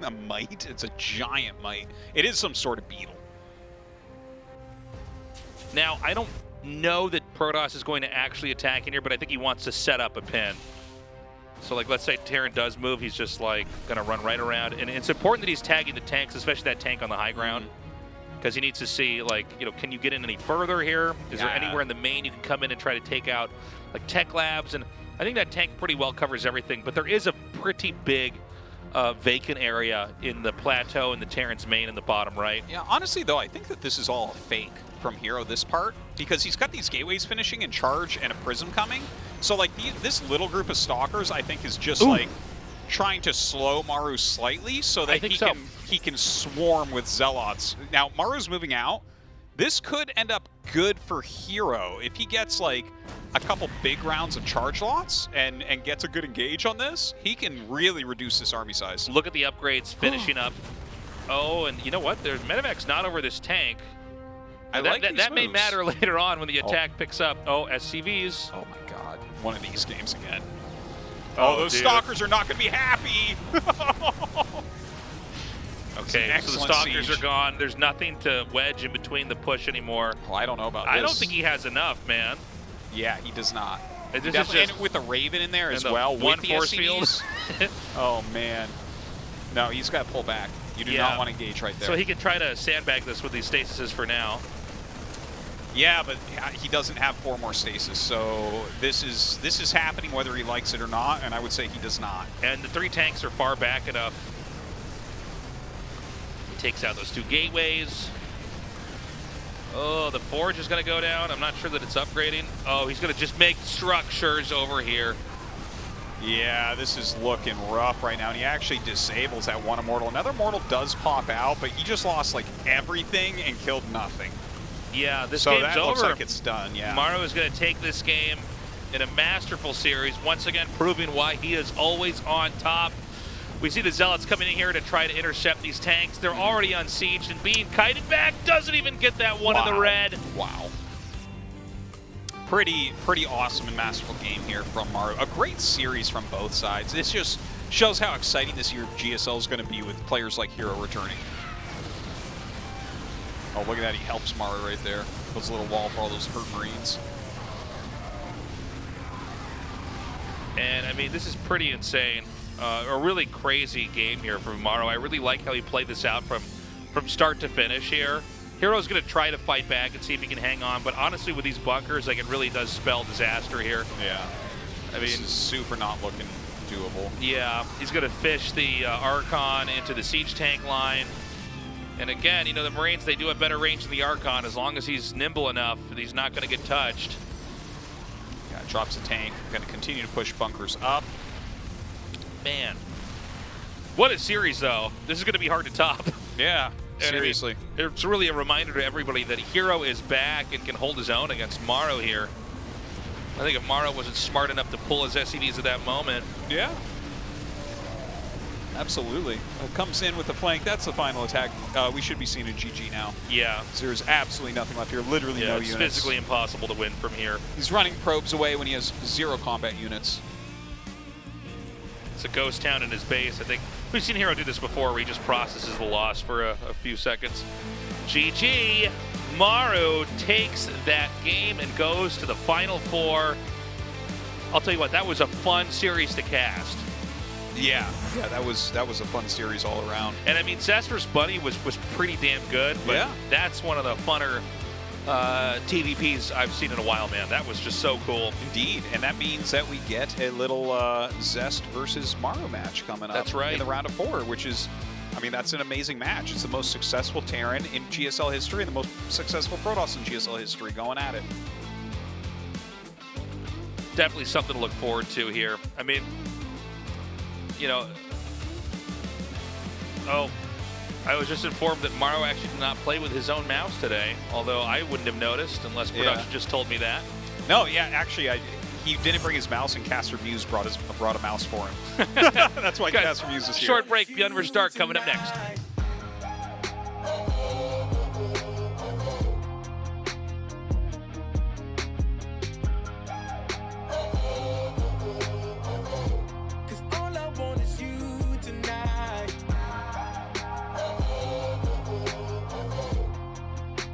A mite? It's a giant mite. It is some sort of beetle. Now, I don't know that Protoss is going to actually attack in here, but I think he wants to set up a pin. So, like, let's say Terran does move, he's just, like, going to run right around. And it's important that he's tagging the tanks, especially that tank on the high ground, because he needs to see, like, you know, can you get in any further here? Is there anywhere in the main you can come in and try to take out, like, tech labs? And I think that tank pretty well covers everything, but there is a pretty big vacant area in the plateau and the Terran's main in the bottom right. Yeah, honestly, though, I think that this is all fake from herO, this part, because he's got these gateways finishing and charge and a prism coming. So, like, this little group of stalkers, I think, is just, like, trying to slow Maru slightly so that he can swarm with Zealots. Now, Maru's moving out. This could end up good for herO. If he gets, like, a couple big rounds of charge lots and gets a good engage on this, he can really reduce this army size. Look at the upgrades finishing up. Oh, and you know what? There's Medevac's not over this tank. That may matter later on when the attack picks up. Oh, SCVs. Oh my god. One of these games again. Oh, those stalkers are not going to be happy. Okay, so the stalkers are gone. There's nothing to wedge in between the push anymore. Well, I don't know about this. I don't think he has enough, man. Yeah, he does not. And with the Raven in there as well. One force field. Oh, man. No, he's got to pull back. You do not want to engage right there. So he can try to sandbag this with these stasises for now. Yeah, but he doesn't have 4 more stasis, so this is happening whether he likes it or not, and I would say he does not. And the 3 tanks are far back enough. He takes out those 2 gateways. Oh, the forge is going to go down. I'm not sure that it's upgrading. Oh, he's going to just make structures over here. Yeah, this is looking rough right now, and he actually disables that one Immortal. Another Immortal does pop out, but he just lost, like, everything and killed nothing. Yeah, this game's over. So that looks like it's done, yeah. Maru is going to take this game in a masterful series, once again proving why he is always on top. We see the Zealots coming in here to try to intercept these tanks. They're already on siege, and being kited back doesn't even get that one in the red. Wow. Pretty awesome and masterful game here from Maru. A great series from both sides. This just shows how exciting this year of GSL is going to be with players like herO returning. Oh, look at that. He helps Maru right there. Puts a little wall for all those hurt Marines. And, I mean, this is pretty insane. A really crazy game here from Maru. I really like how he played this out from start to finish here. herO's going to try to fight back and see if he can hang on, but honestly, with these bunkers, like, it really does spell disaster here. Yeah. I mean, this is super not looking doable. Yeah, he's going to fish the Archon into the siege tank line. And again, you know, the Marines, they do have better range than the Archon. As long as he's nimble enough, he's not going to get touched. Yeah, drops a tank. Going to continue to push bunkers up. Man. What a series, though. This is going to be hard to top. Yeah, and seriously. I mean, it's really a reminder to everybody that herO is back and can hold his own against Maru here. I think if Maru wasn't smart enough to pull his SCVs at that moment. Yeah. Absolutely. Comes in with the flank. That's the final attack. We should be seeing a GG now. Yeah. So there's absolutely nothing left here. Literally no units. It's physically impossible to win from here. He's running probes away when he has 0 combat units. It's a ghost town in his base. I think we've seen herO do this before where he just processes the loss for a few seconds. GG. Maru takes that game and goes to the Final Four. I'll tell you what, that was a fun series to cast. Yeah, that was a fun series all around. And I mean, Zest vs. Bunny was pretty damn good, but yeah. That's one of the funner TVPs I've seen in a while, man. That was just so cool. Indeed, and that means that we get a little Zest versus Maru match coming up. That's right. In the round of 4, which is, I mean, that's an amazing match. It's the most successful Terran in GSL history and the most successful Protoss in GSL history going at it. Definitely something to look forward to here. I mean, you know, I was just informed that Maru actually did not play with his own mouse today, although I wouldn't have noticed unless production just told me that. No, yeah, actually, he didn't bring his mouse, and Caster Muse brought a mouse for him. That's why Caster Muse is here. Short break, ByuN vs. Dark coming up next.